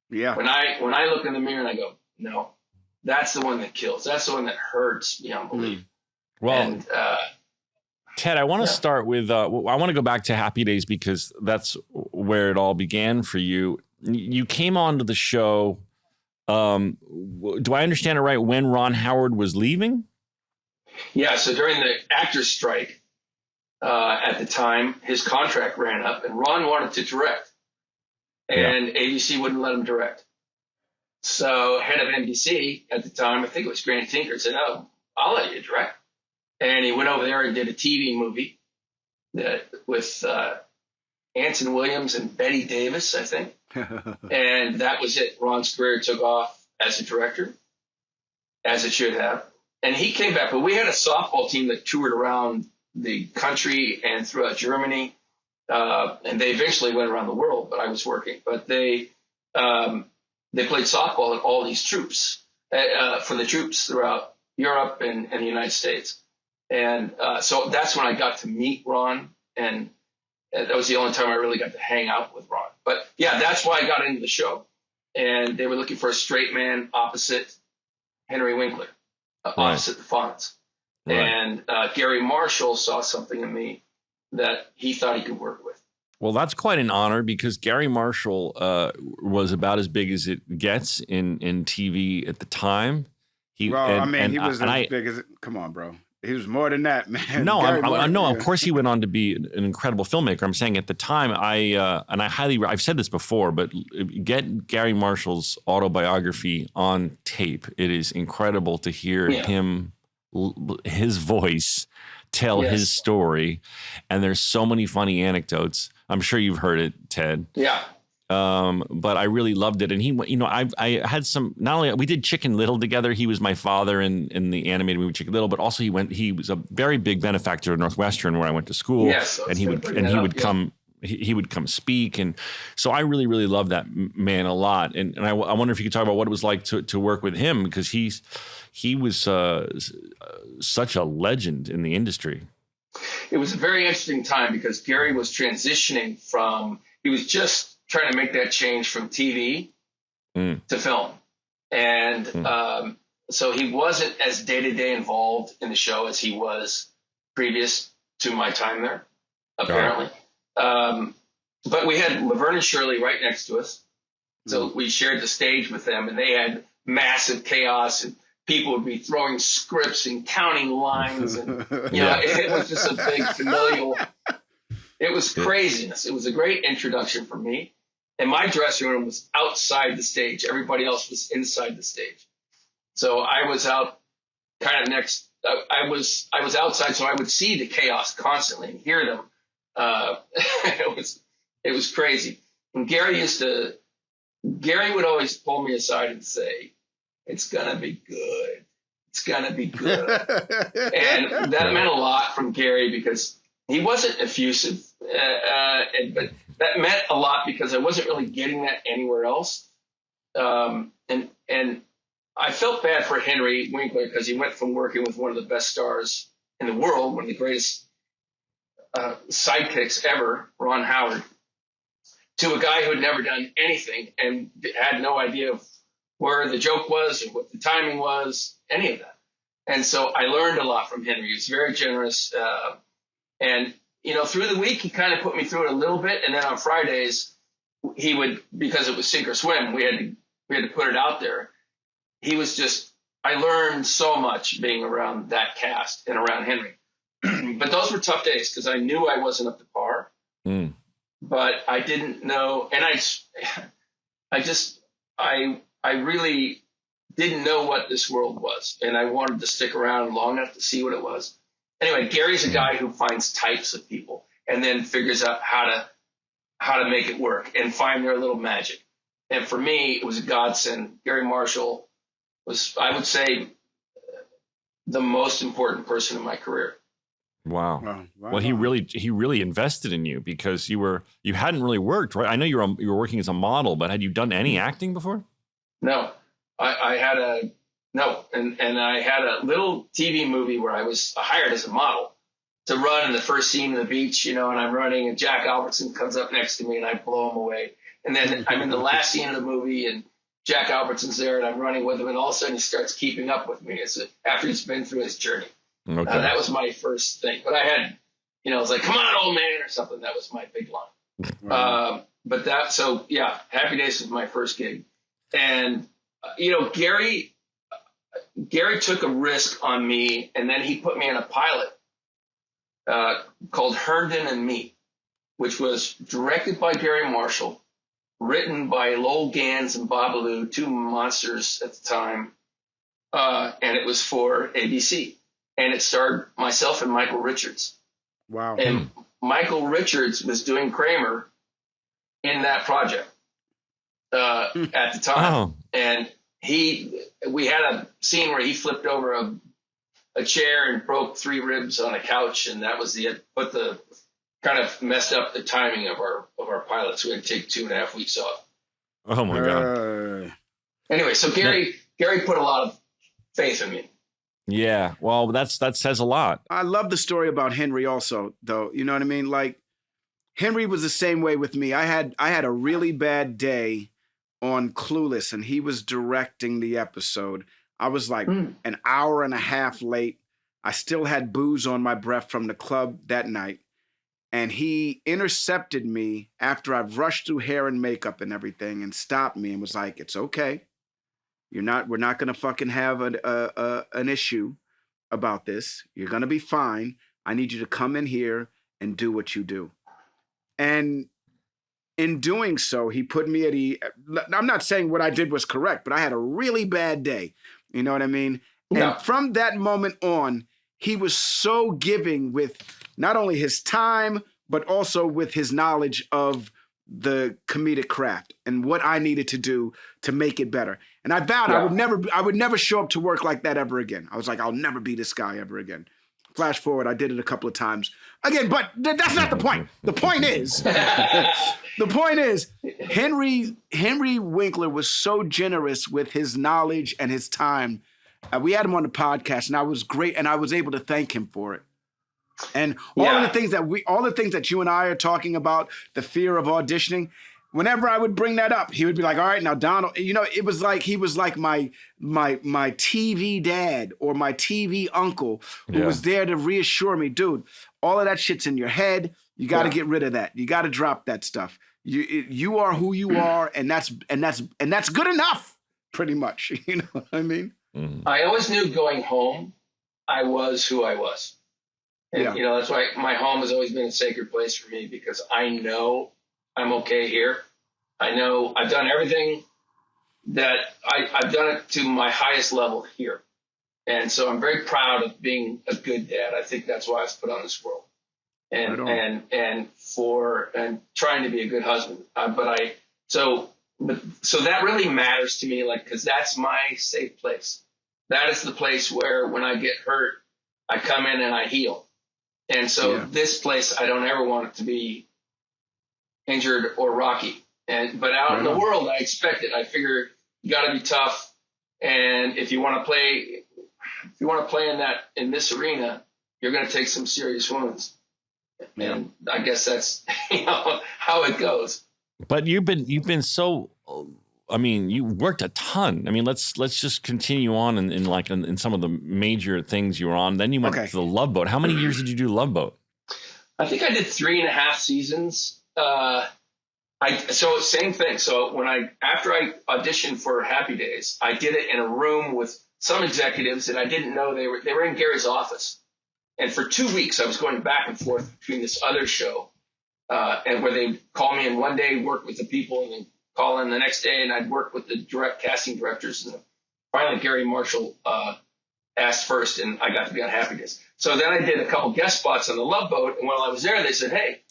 Yeah. When I look in the mirror and I go, no, that's the one that kills. That's the one that hurts beyond belief. Well, and, Ted, I want to start with. I want to go back to Happy Days because that's where it all began for you. You came onto the show. Do I understand it right? When Ron Howard was leaving? Yeah, so during the actors' strike at the time, his contract ran up, and Ron wanted to direct, and ABC wouldn't let him direct. So head of NBC at the time, I think it was Grant Tinker, said, "Oh, I'll let you direct." And he went over there and did a TV movie with Anson Williams and Betty Davis, I think. And that was it. Ron's career took off as a director, as it should have. And he came back, but we had a softball team that toured around the country and throughout Germany, and they eventually went around the world. But I was working. But they played softball at all these troops for the troops throughout Europe and the United States. And so that's when I got to meet Ron, and that was the only time I really got to hang out with Ron. But yeah, that's why I got into the show. And they were looking for a straight man opposite Henry Winkler. Opposite the Fonz. Right. And Gary Marshall saw something in me that he thought he could work with. Well, that's quite an honor because Gary Marshall was about as big as it gets in TV at the time. He was as big as it. Come on, bro. He was more than that, man. No, of course he went on to be an incredible filmmaker. I'm saying at the time, I've said this before, but get Gary Marshall's autobiography on tape. It is incredible to hear his voice tell his story. And there's so many funny anecdotes. I'm sure you've heard it, Ted. Yeah. But I really loved it. And he, you know, I had some, not only, we did Chicken Little together. He was my father in the animated movie Chicken Little, but also he was a very big benefactor of Northwestern where I went to school. Yes, and he would come speak. And so I really, really loved that man a lot. And I wonder if you could talk about what it was like to work with him, because he was such a legend in the industry. It was a very interesting time because Gary was transitioning he was just trying to make that change from TV to film. And so he wasn't as day-to-day involved in the show as he was previous to my time there, apparently. But we had Laverne and Shirley right next to us. So we shared the stage with them, and they had massive chaos and people would be throwing scripts and counting lines, and it was just a big familial. It was craziness. It was a great introduction for me. And my dressing room was outside the stage. Everybody else was inside the stage. So I was out kind of next. I was outside, so I would see the chaos constantly and hear them. It was crazy. And Gary would always pull me aside and say, "It's gonna be good. It's gonna be good." And that meant a lot from Gary because he wasn't effusive, but that meant a lot because I wasn't really getting that anywhere else. And I felt bad for Henry Winkler because he went from working with one of the best stars in the world, one of the greatest sidekicks ever, Ron Howard, to a guy who had never done anything and had no idea of where the joke was or what the timing was, any of that. And so I learned a lot from Henry. He was very generous. And, through the week, he kind of put me through it a little bit. And then on Fridays, he would, because it was sink or swim, we had to put it out there. I learned so much being around that cast and around Henry. But those were tough days because I knew I wasn't up to par. But I didn't know. And I really didn't know what this world was. And I wanted to stick around long enough to see what it was. Anyway, Gary's a guy who finds types of people and then figures out how to make it work and find their little magic. And for me, it was a godsend. Gary Marshall was, I would say, the most important person in my career. Wow. Well, he really invested in you because you hadn't really worked, right? I know you were working as a model, but had you done any acting before? No, I had a little TV movie where I was hired as a model to run in the first scene of the beach, and I'm running and Jack Albertson comes up next to me and I blow him away. And then I'm in the last scene of the movie and Jack Albertson's there and I'm running with him and all of a sudden he starts keeping up with me after he's been through his journey. Okay. That was my first thing. But I had, I was like, "Come on, old man," or something. That was my big line. Wow. Happy Days was my first gig. And, Gary took a risk on me and then he put me in a pilot called Herndon and Me, which was directed by Gary Marshall, written by Lowell Gans and Babalu, two monsters at the time. And it was for ABC. And it starred myself and Michael Richards. Wow. And Michael Richards was doing Kramer in that project at the time. Oh. And we had a scene where he flipped over a chair and broke 3 ribs on a couch. And that was kind of messed up the timing of our pilot. So we had to take 2.5 weeks off. Oh my God. Anyway, so Gary put a lot of faith in me. Yeah, well, that says a lot. I love the story about Henry also, though. You know what I mean? Like, Henry was the same way with me. I had a really bad day on Clueless, and he was directing the episode. I was like an hour and a half late. I still had booze on my breath from the club that night. And he intercepted me after I've rushed through hair and makeup and everything and stopped me and was like, "It's okay. We're not going to fucking have an issue about this. You're going to be fine. I need you to come in here and do what you do." And in doing so, he put me I'm not saying what I did was correct, but I had a really bad day. You know what I mean? Yeah. And from that moment on, he was so giving with not only his time, but also with his knowledge of the comedic craft and what I needed to do to make it better. And I vowed I would never show up to work like that ever again. I was like, I'll never be this guy ever again. Flash forward, I did it a couple of times again, but that's not the point. The point is, Henry Winkler was so generous with his knowledge and his time. We had him on the podcast, and I was great, and I was able to thank him for it. And all the things that you and I are talking about, the fear of auditioning, whenever I would bring that up, he would be like, "All right, now Donald," it was like he was like my TV dad or my TV uncle who was there to reassure me, "Dude, all of that shit's in your head. You got to get rid of that. You got to drop that stuff. You are who you are, and that's good enough, pretty much." You know what I mean? I always knew going home, I was who I was. And, that's why my home has always been a sacred place for me, because I know I'm okay here. I know I've done everything that I've done it to my highest level here. And so I'm very proud of being a good dad. I think that's why I was put on this world. And trying to be a good husband. So that really matters to me, because that's my safe place. That is the place where when I get hurt, I come in and I heal. And so this place, I don't ever want it to be injured or rocky. But out in the world, I expect it. I figure you got to be tough. And if you want to play in this arena, you're going to take some serious wounds. And I guess that's how it goes. But you've been so. I mean, you worked a ton. I mean, let's just continue on in some of the major things you were on. Then you went to the Love Boat. How many years did you do Love Boat? I think I did 3.5 seasons. So same thing. So after I auditioned for Happy Days, I did it in a room with some executives that I didn't know they were in Gary's office. And for 2 weeks, I was going back and forth between this other show, and where they call me in one day, work with the people, and then call in the next day, and I'd work with the casting directors. And finally, Gary Marshall asked first, and I got to be on Happy Days. So then I did a couple guest spots on the Love Boat, and while I was there, they said, "Hey,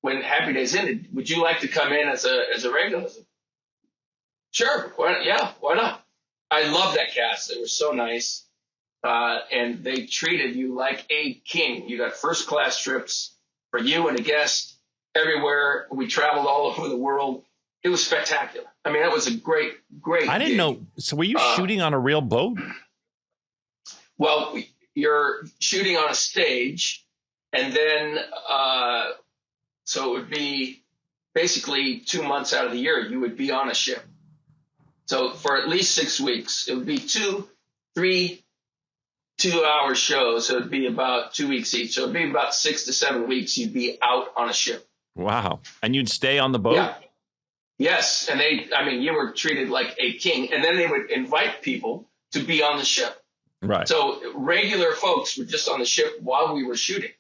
when Happy Days ended, would you like to come in as a regular?" I said, "Sure, why not?" I love that cast; they were so nice, and they treated you like a king. You got first class trips for you and a guest everywhere. We traveled all over the world. It was spectacular. I mean, that was a great. I didn't know. So were you shooting on a real boat? Well, you're shooting on a stage, and then so it would be basically 2 months out of the year you would be on a ship. So for at least 6 weeks, it would be 3 2-hour shows. So it'd be about 2 weeks each. So it'd be about 6 to 7 weeks you'd be out on a ship. Wow. And you'd stay on the boat? Yeah. Yes. And you were treated like a king. And then they would invite people to be on the ship. Right. So regular folks were just on the ship while we were shooting.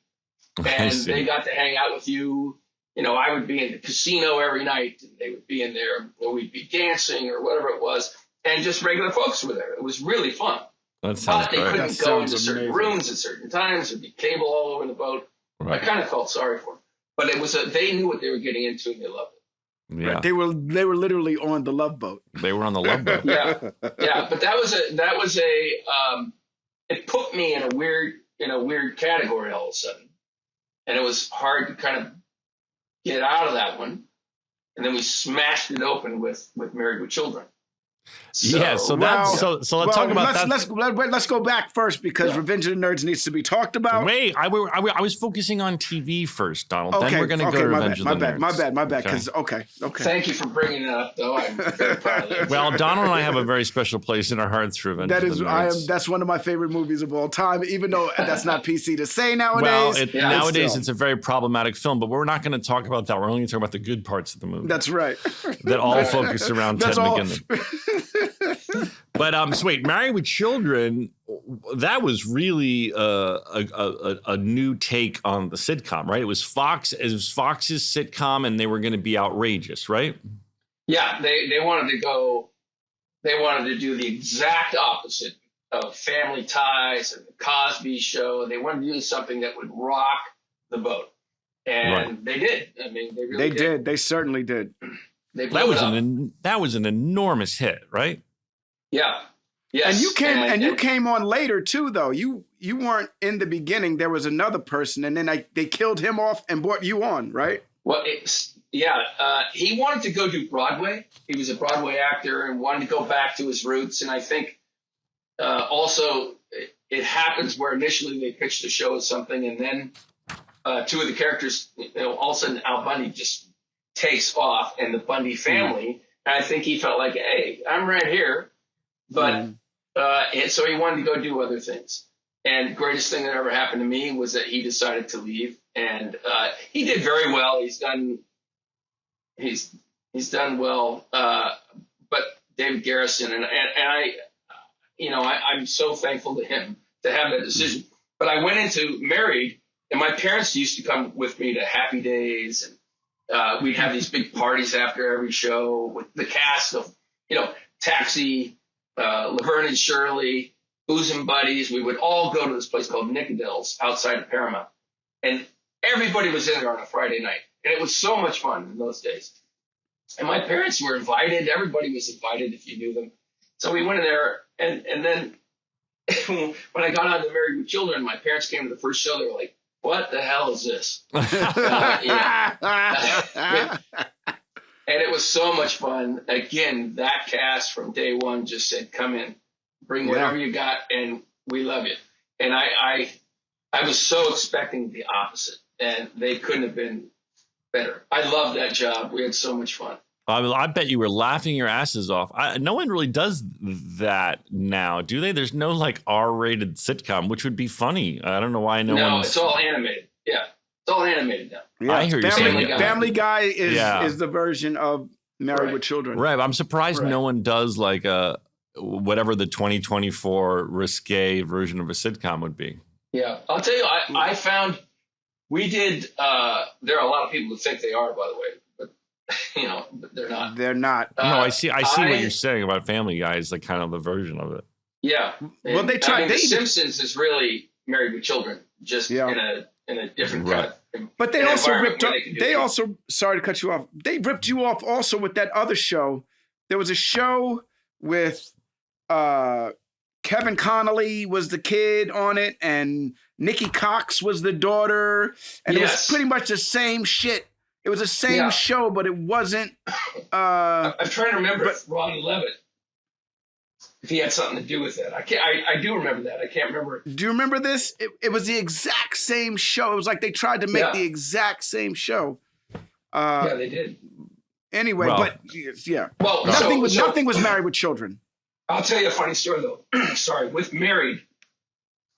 And they got to hang out with you. I would be in the casino every night, and they would be in there, or we'd be dancing or whatever it was. And just regular folks were there. It was really fun. That sounds But they couldn't go into certain rooms at certain times. There'd be cable all over the boat. Right. I kind of felt sorry for them. But it was they knew what they were getting into, and they loved it. Yeah. They were literally on the Love Boat. They were on the Love Boat. Yeah. But that was it put me in a weird category all of a sudden, and it was hard to kind of get out of that one. And then we smashed it open with Married with Children. So let's talk about that. Let's go back first, because Revenge of the Nerds needs to be talked about. Wait, I was focusing on TV first, Donald. Then we're going to go to Revenge of the Nerds. My bad. Because okay. Thank you for bringing it up, though. I'm very proud of it. Well, Donald and I have a very special place in our hearts for Revenge of the Nerds. That's one of my favorite movies of all time, even though that's not PC to say nowadays. Well, nowadays it's a very problematic film, but we're not going to talk about that. We're only going to talk about the good parts of the movie. That's right. That all focus around Ted McGinley. But so wait, Married with Children, that was really a new take on the sitcom, right? It was Fox's sitcom, and they were going to be outrageous, right? Yeah, they wanted to go. They wanted to do the exact opposite of Family Ties and the Cosby Show. They wanted to do something that would rock the boat, and they did. I mean, they really did. They certainly did. That was an enormous hit, right? Yeah. Yes. And you came on later too, though. You weren't in the beginning. There was another person, and then they killed him off and brought you on, right? Well, he wanted to go do Broadway. He was a Broadway actor and wanted to go back to his roots. And I think also it happens where initially they pitched the show as something, and then two of the characters, all of a sudden Al Bundy just takes off, and the Bundy family. And I think he felt like, hey, I'm right here. But and so he wanted to go do other things. And greatest thing that ever happened to me was that he decided to leave, and he did very well. He's done well. But David Garrison and I'm so thankful to him to have that decision. But I went into Married, and my parents used to come with me to Happy Days, and we'd have these big parties after every show with the cast of, Taxi, Laverne and Shirley, Booze and Buddies. We would all go to this place called Nicodell's outside of Paramount, and everybody was in there on a Friday night, and it was so much fun in those days. And my parents were invited. Everybody was invited if you knew them. So we went in there, and then when I got on to Married with Children, my parents came to the first show. They were like, "What the hell is this?" And it was so much fun. Again, that cast from day one just said, "Come in, bring whatever you got, and we love you." And I was so expecting the opposite, and they couldn't have been better. I loved that job. We had so much fun. I bet you were laughing your asses off. No one really does that now, do they? There's no like R-rated sitcom, which would be funny. I don't know why no, it's all animated. Yeah, it's all animated now. Yeah. I hear you saying Family Guy is the version of Married with Children. Right. I'm surprised no one does like whatever the 2024 risque version of a sitcom would be. Yeah, I'll tell you, I found we did. There are a lot of people who think they are, by the way. But they're not. They're not. No, I see what you're saying about Family Guy is like kind of the version of it. Yeah. Well, they tried. The Simpsons is really Married with Children, just in a different cut. But they also ripped up. They also, sorry to cut you off. They ripped you off also with that other show. There was a show with Kevin Connolly was the kid on it, and Nikki Cox was the daughter, and it was pretty much the same shit. It was the same show, but it wasn't. I'm trying to remember if Ron Levitt, if he had something to do with that. I do remember that. I can't remember. Do you remember this? It was the exact same show. It was like they tried to make the exact same show. Yeah, they did. Anyway, but yeah. Well, nothing was Married with Children. I'll tell you a funny story though. Sorry, with Married,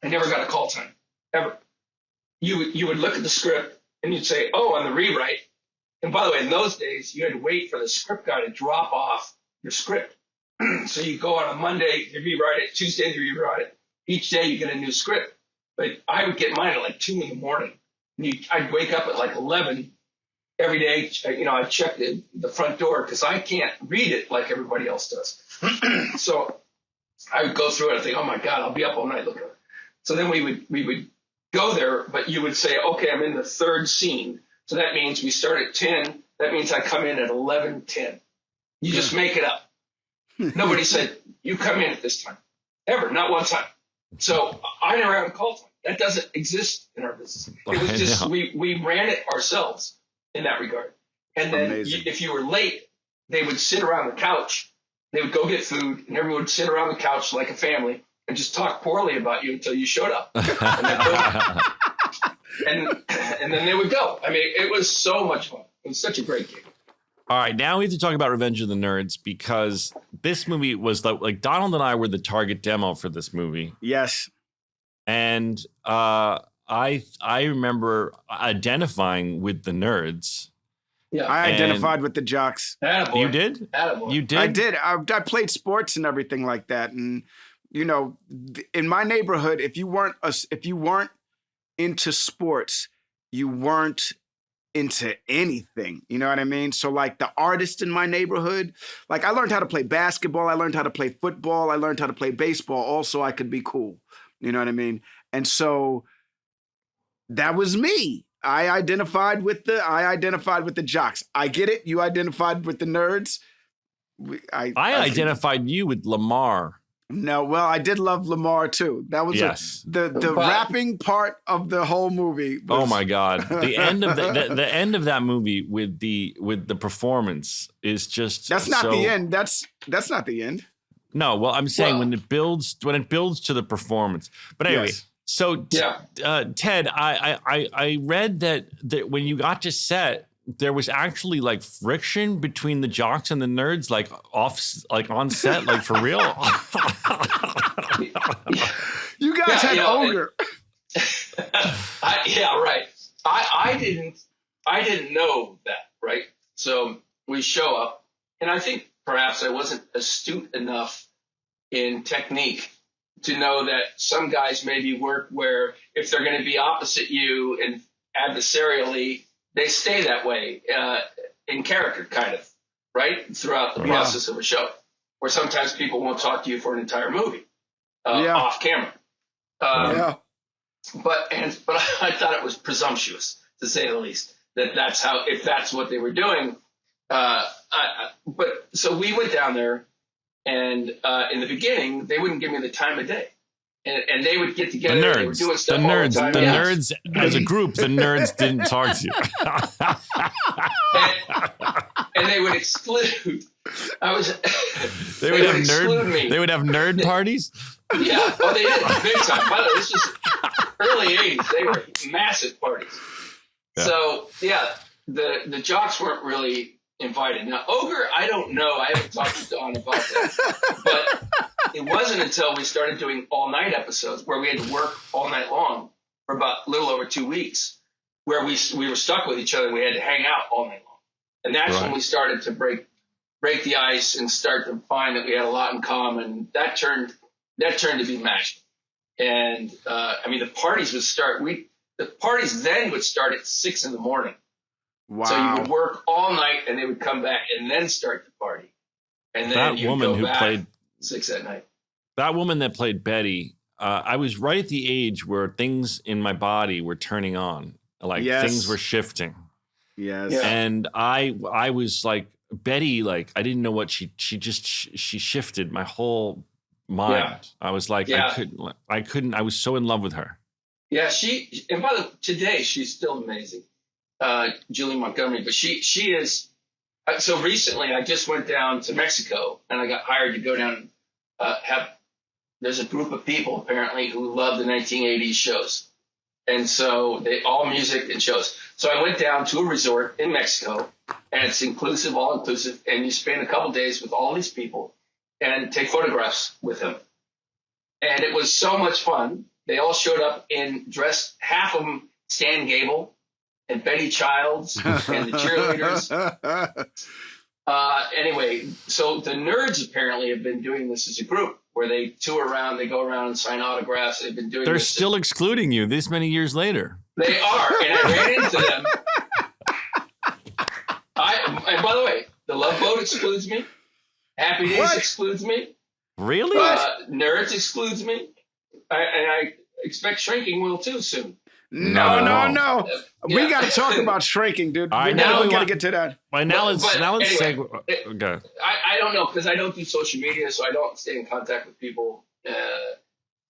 I never got a call time ever. You would look at the script and you'd say, "Oh, on the rewrite." And by the way, in those days, you had to wait for the script guy to drop off your script. So you go on a Monday, you rewrite it. Tuesday, you rewrite it. Each day, you get a new script. But I would get mine at like 2 a.m. And I'd wake up at like 11 every day. I'd check the front door because I can't read it like everybody else does. So I would go through it and think, "Oh my God, I'll be up all night looking at it." So then we would go there, but you would say, "Okay, I'm in the third scene." So that means we start at 10. That means I come in at 11:10. You just make it up. Nobody said, "You come in at this time." Ever. Not one time. So I never had a call time. That doesn't exist in our business. It was just, we ran it ourselves in that regard. And then if you were late, they would sit around the couch. They would go get food, and everyone would sit around the couch like a family and just talk poorly about you until you showed up. And then they would go. I mean, it was so much fun. It was such a great game. All right, now we have to talk about Revenge of the Nerds because this movie was like Donald and I were the target demo for this movie. Yes. And I remember identifying with the nerds. Yeah, I identified with the jocks. Attaboy. You did? Attaboy. You did? I did. I played sports and everything like that. And in my neighborhood, if you weren't into sports, you weren't into anything. You know what I mean? So like the artists in my neighborhood, like I learned how to play basketball. I learned how to play football. I learned how to play baseball also I could be cool. You know what I mean? And so that was me. I identified with the jocks. I get it. You identified with the nerds. I identified you with Lamar. No, well, I did love Lamar too. That was the rapping part of the whole movie. Oh my God! The end of the end of that movie with the performance is just that's not the end. That's not the end. No, well, I'm saying when it builds to the performance. But anyway, so Ted, I read that when you got to set, there was actually like friction between the jocks and the nerds, like on set, like for real. You guys had ogre. Right. I didn't know that, right? So we show up, and I think perhaps I wasn't astute enough in technique to know that some guys maybe work where if they're going to be opposite you and adversarially, they stay that way in character, kind of, right? Throughout the process of a show, where sometimes people won't talk to you for an entire movie off camera. But I thought it was presumptuous, to say the least, that's how, if that's what they were doing. But so we went down there, and in the beginning, they wouldn't give me the time of day. And they would get together. The nerds, they were doing stuff the nerds, all the time. the nerds as a group. The nerds didn't talk to you, and they would exclude. They would have nerd. Me. They would have nerd parties. Yeah, they did big time. By the way, this was early '80s. They were massive parties. Yeah. So the jocks weren't really invited. Now, Ogre, I don't know. I haven't talked to Don about that. But it wasn't until we started doing all-night episodes where we had to work all night long for about a little over 2 weeks, where we were stuck with each other. We had to hang out all night long. And that's when we started to break the ice and start to find that we had a lot in common. That turned to be magic. And, the parties would start. The parties then would start at 6 a.m. Wow. So you would work all night, and they would come back and then start the party. And then that woman who played 6 at night. That woman that played Betty, I was right at the age where things in my body were turning on, like things were shifting. Yes. Yeah. And I was like Betty, like I didn't know what she shifted my whole mind. Yeah. I was like I couldn't. I was so in love with her. Yeah, and by the way, today she's still amazing. Julie Montgomery, but she is. So recently, I just went down to Mexico, and I got hired to go down. There's a group of people apparently who love the 1980s shows, and so they all music and shows. So I went down to a resort in Mexico, and it's inclusive, all inclusive, and you spend a couple days with all these people and take photographs with them, and it was so much fun. They all showed up in dressed, half of them Stan Gable and Betty Childs and the cheerleaders. Anyway, so the nerds apparently have been doing this as a group where they tour around, they go around and sign autographs. They've been doing They're this. Still excluding you this many years later. They are, and I ran into them. And by the way, the Love Boat excludes me. Happy Days excludes me. Really? Nerds excludes me. I expect Shrinking will too soon. No. We got to talk about Shrinking, dude. All right, we got to get to that. Let's say. Okay. I don't know because I don't do social media, so I don't stay in contact with people.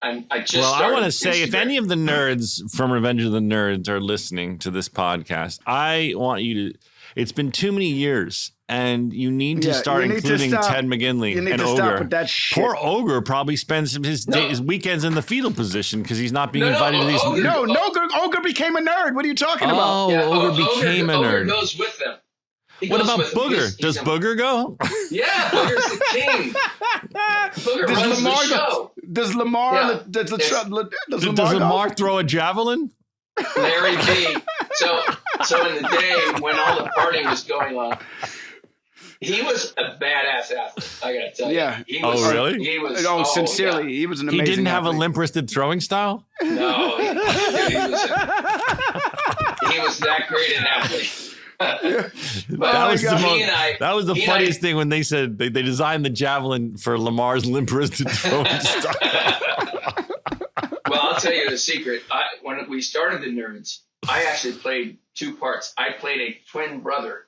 I want to say, if any of the nerds from Revenge of the Nerds are listening to this podcast, I want you to. It's been too many years, and you need to start including Ted McGinley you need and to Ogre. Stop with that shit. Poor Ogre probably spends his weekends in the fetal position because he's not being invited to these. Ogre became a nerd. What are you talking about? Ogre became a nerd. Ogre goes with them. What about Booger? Does Booger go? Yeah, Booger's the king. Booger runs the show. Does Lamar? Does Lamar throw a javelin? Larry B. So in the day when all the partying was going on, he was a badass athlete. I gotta tell you. Yeah. He was, really? He was. Sincerely, he was an amazing. He didn't have athlete. a limp-wristed throwing style. No, he was that great an athlete. That was the funniest thing when they said they designed the javelin for Lamar's limp-wristed throwing style. Well, I'll tell you the secret. When we started the Nerds, I actually played 2 parts. I played a twin brother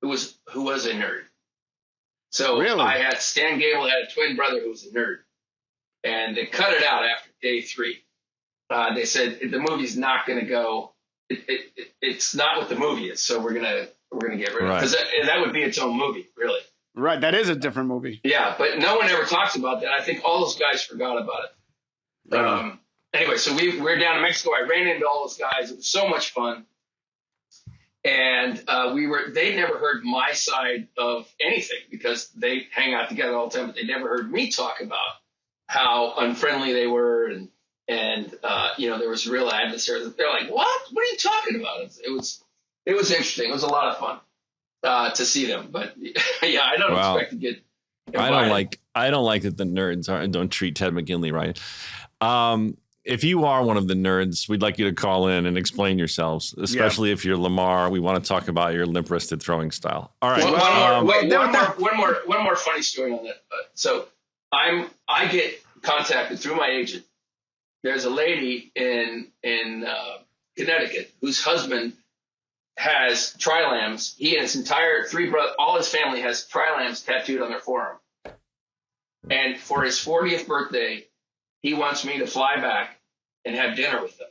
who was a nerd. So really? I had Stan Gable had a twin brother who was a nerd, and they cut it out after day 3. They said the movie's not going to go. It's not what the movie is, so we're gonna get rid of it because that would be its own movie, really. Right, that is a different movie. Yeah, but no one ever talks about that. I think all those guys forgot about it. Anyway, so we're down in Mexico. I ran into all those guys. It was so much fun. And they never heard my side of anything because they hang out together all the time, but they never heard me talk about how unfriendly they were and there was real adversaries. They're like, what are you talking about? It was interesting. It was a lot of fun to see them. But yeah, I don't expect to get invited. I don't like that the nerds don't treat Ted McGinley right. If you are one of the nerds, we'd like you to call in and explain yourselves, especially if you're Lamar. We want to talk about your limp-wristed throwing style. All right. One more funny story on that. So I get contacted through my agent. There's a lady in Connecticut whose husband has trilambs. He and his entire all his family has trilambs tattooed on their forearm. And for his 40th birthday, he wants me to fly back and have dinner with them.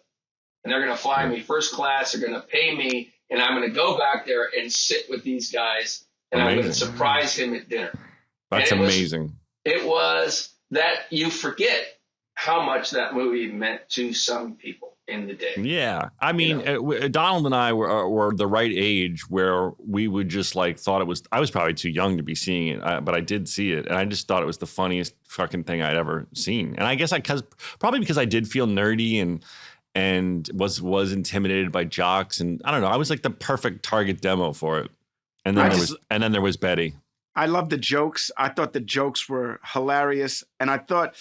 And they're going to fly me first class. They're going to pay me. And I'm going to go back there and sit with these guys. And I'm going to surprise him at dinner. That's amazing. It was that you forget how much that movie meant to some people in the day. Yeah. I mean, Donald and I were the right age where we would just thought it was, I was probably too young to be seeing it, but I did see it. And I just thought it was the funniest fucking thing I'd ever seen. And I guess probably because I did feel nerdy and was intimidated by jocks. And I don't know, I was like the perfect target demo for it. And then there was Betty. I love the jokes. I thought the jokes were hilarious. And I thought,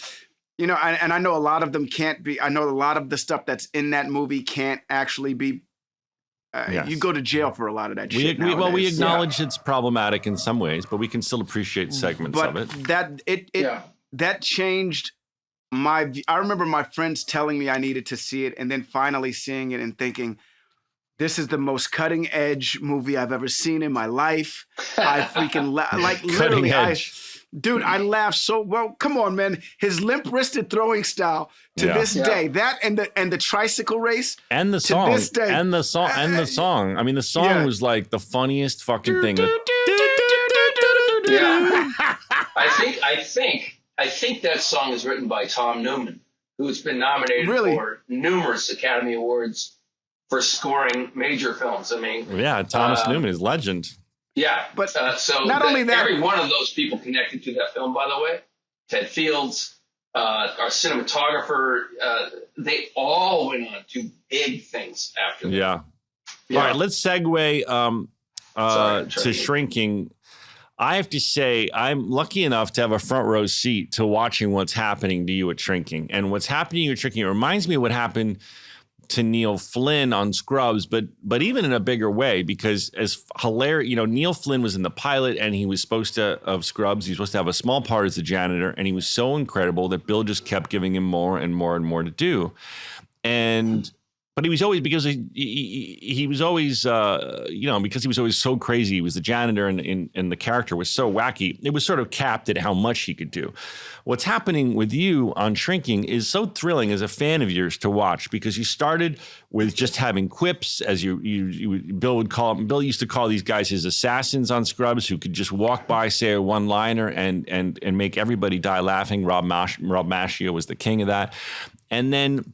and I know a lot of them can't be. I know a lot of the stuff that's in that movie can't actually be. Yes. You go to jail for a lot of that shit. We acknowledge it's problematic in some ways, but we can still appreciate segments of it. That changed my. I remember my friends telling me I needed to see it, and then finally seeing it and thinking, this is the most cutting edge movie I've ever seen in my life. I freaking literally. Dude, I laughed so well. Come on, man. His limp-wristed throwing style to this day. That and the tricycle race. And the song. To this day. And the song. I mean, the song was like the funniest fucking thing. Yeah. I think that song is written by Tom Newman, who's been nominated for numerous Academy Awards for scoring major films. I mean, Thomas Newman is legend. Yeah, but so not only that, every one of those people connected to that film, by the way, Ted Fields, our cinematographer, they all went on to big things after that. Yeah. All right, let's segue to Shrinking. I have to say, I'm lucky enough to have a front row seat to watching what's happening to you at Shrinking. And what's happening to you at Shrinking, it reminds me of what happened to Neil Flynn on Scrubs, but even in a bigger way, because as hilarious, Neil Flynn was in the pilot and he was supposed to, of Scrubs, he was supposed to have a small part as the janitor, and he was so incredible that Bill just kept giving him more and more and more to do. But he was always, because he was always, because he was always so crazy, he was the janitor and the character was so wacky, it was sort of capped at how much he could do. What's happening with you on Shrinking is so thrilling as a fan of yours to watch, because you started with just having quips, as Bill used to call these guys his assassins on Scrubs, who could just walk by, say a one-liner and make everybody die laughing. Rob Maschio was the king of that. And then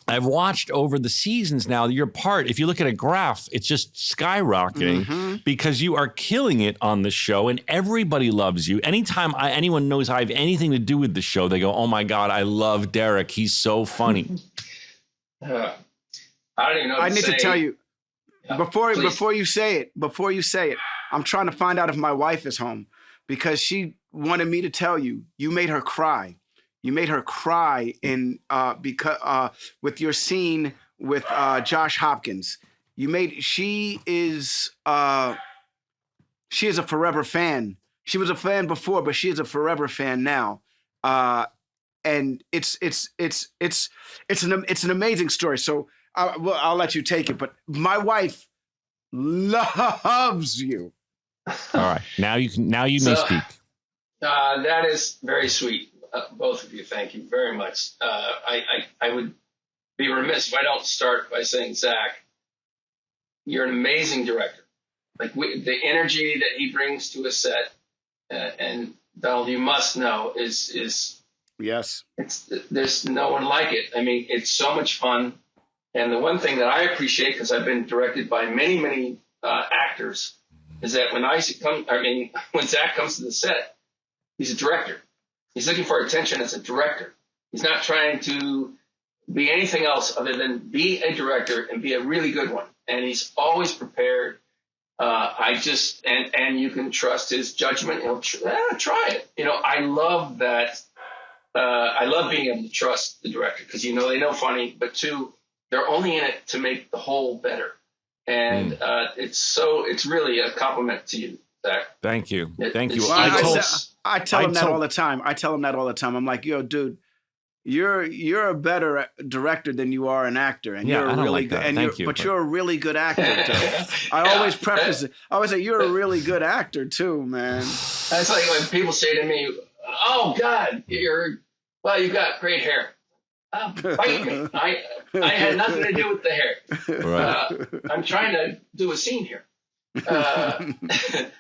I've watched over the seasons now, your part, if you look at a graph, it's just skyrocketing because you are killing it on the show and everybody loves you. Anytime anyone knows I have anything to do with the show, they go, oh my God, I love Derek. He's so funny. I don't even know I need to tell you, before you say it, I'm trying to find out if my wife is home, because she wanted me to tell you, you made her cry. You made her cry with your scene with Josh Hopkins. She is a forever fan. She was a fan before, but she is a forever fan now. And it's an amazing story. So I'll let you take it. But my wife loves you. All right, now you may speak. That is very sweet. Both of you, thank you very much. I would be remiss if I don't start by saying, Zach, you're an amazing director. The energy that he brings to a set, and Donald, you must know, is yes. There's no one like it. I mean, it's so much fun. And the one thing that I appreciate, because I've been directed by many, many actors, is that when Zach comes to the set, he's a director. He's looking for attention as a director. He's not trying to be anything else other than be a director and be a really good one. And he's always prepared. I just and you can trust his judgment. He'll try it. I love that. I love being able to trust the director because they know funny, but two, they're only in it to make the whole better. And it's really a compliment to you, Zach. Thank you. Thank you. I tell him that all the time. I'm like, yo, dude, you're a better director than you are an actor, and you're a really good. But you're a really good actor. Too. I always preface it. I always say you're a really good actor too, man. That's like when people say to me, "Oh God, you've got great hair." Bite me. I had nothing to do with the hair. Right. I'm trying to do a scene here.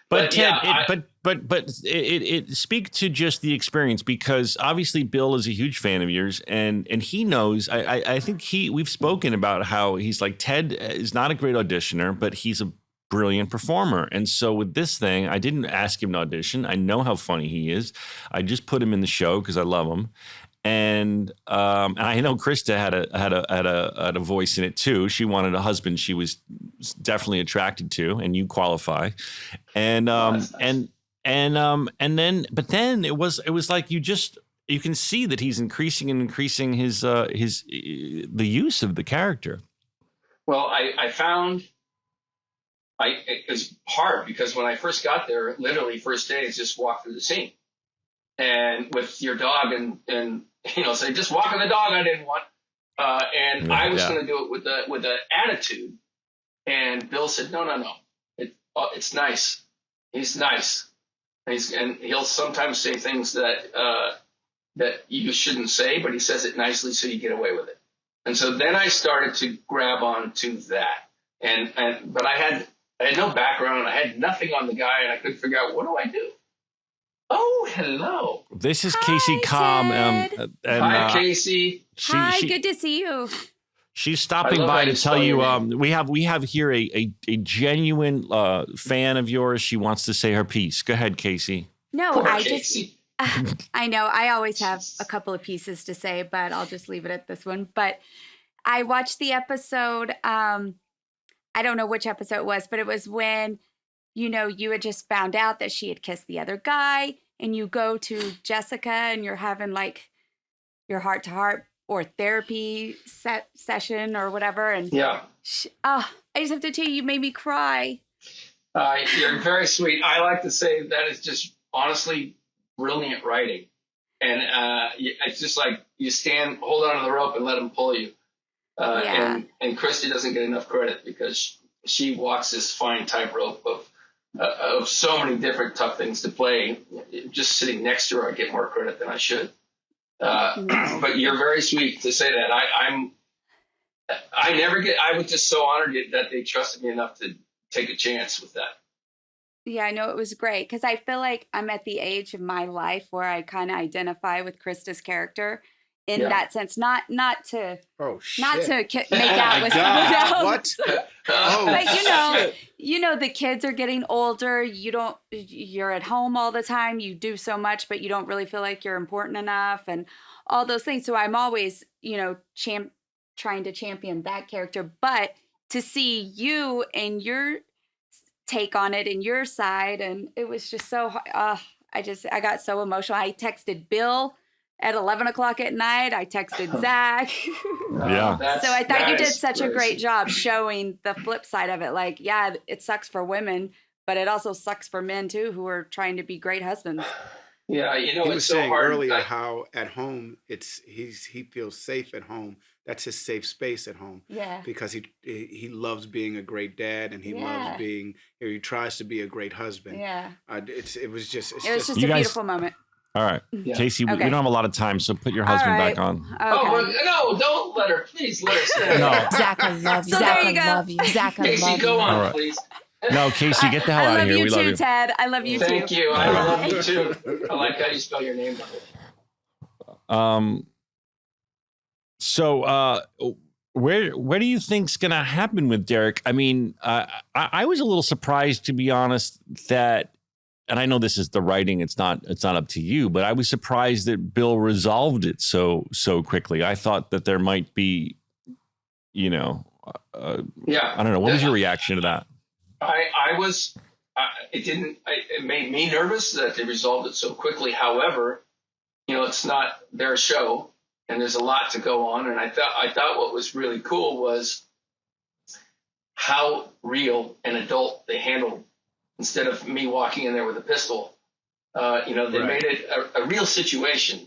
But Ted, it speak to just the experience, because obviously Bill is a huge fan of yours, and he knows. I think we've spoken about how he's like, Ted is not a great auditioner, but he's a brilliant performer. And so with this thing, I didn't ask him to audition. I know how funny he is. I just put him in the show because I love him. And I know Krista had a voice in it too. She wanted a husband she was definitely attracted to, and you qualify. And then it was like you can see that he's increasing his the use of the character. Well, I found it was hard because when I first got there, literally first day is just walk through the scene. And with your dog and say just walking the dog I didn't want, and I was going to do it with an attitude, and Bill said no, it's nice, he's nice, and he'll sometimes say things that you shouldn't say, but he says it nicely so you get away with it. And so then I started to grab on to that, but I had no background and I had nothing on the guy, and I couldn't figure out what do I do. Oh, hello. This is Casey Comm. Hi, Casey. Hi, good to see you. She's stopping by to tell you we have here a genuine fan of yours. She wants to say her piece. Go ahead, Casey. No, Poor Casey. I know. I always have a couple of pieces to say, but I'll just leave it at this one. But I watched the episode. I don't know which episode it was, but it was when you had just found out that she had kissed the other guy, and you go to Jessica and you're having like your heart-to-heart or therapy session or whatever. And yeah. I just have to tell you made me cry. You're very sweet. I like to say that is just honestly brilliant writing. And it's just like you hold on to the rope and let him pull you. And Christy doesn't get enough credit because she walks this fine tightrope of so many different tough things to play. Just sitting next to her, I get more credit than I should. But you're very sweet to say that. I was just so honored that they trusted me enough to take a chance with that. Yeah, I know it was great because I feel like I'm at the age of my life where I kind of identify with Krista's character in that sense, not to make out with someone else. What? But the kids are getting older. You're at home all the time. You do so much, but you don't really feel like you're important enough and all those things. So I'm always, trying to champion that character. But to see you and your take on it and your side, and it was just so, I got so emotional. I texted Bill at 11 o'clock at night. I texted Zach. Yeah. So I thought you did such a great job showing the flip side of it. Like, yeah, it sucks for women, but it also sucks for men too, who are trying to be great husbands. Yeah, he it's was so saying hard. Earlier how at home he feels safe at home. That's his safe space at home. Yeah. Because he loves being a great dad, and he loves being. He tries to be a great husband. Yeah. It was just a beautiful moment. All right, Casey, we don't have a lot on, so put your husband back on. Okay. Oh, no, don't let her. Please let her stay. No. Zach, I love you. So Zach, there you I go. love you. Zach, I Casey, love go you. on, right. please. No, Casey, get the hell out of here. We love you. Ted. I love you too. Thank you. I love you too. I like how you spell your name. So, where do you think's gonna happen with Derek? I mean, I was a little surprised, to be honest, that. And I know this is the writing; it's not up to you. But I was surprised that Bill resolved it so quickly. I thought that there might be, I don't know. What was your reaction to that? It made me nervous that they resolved it so quickly. However, it's not their show, and there's a lot to go on. And I thought what was really cool was how real and adult they handled. Instead of me walking in there with a pistol, they made it a real situation.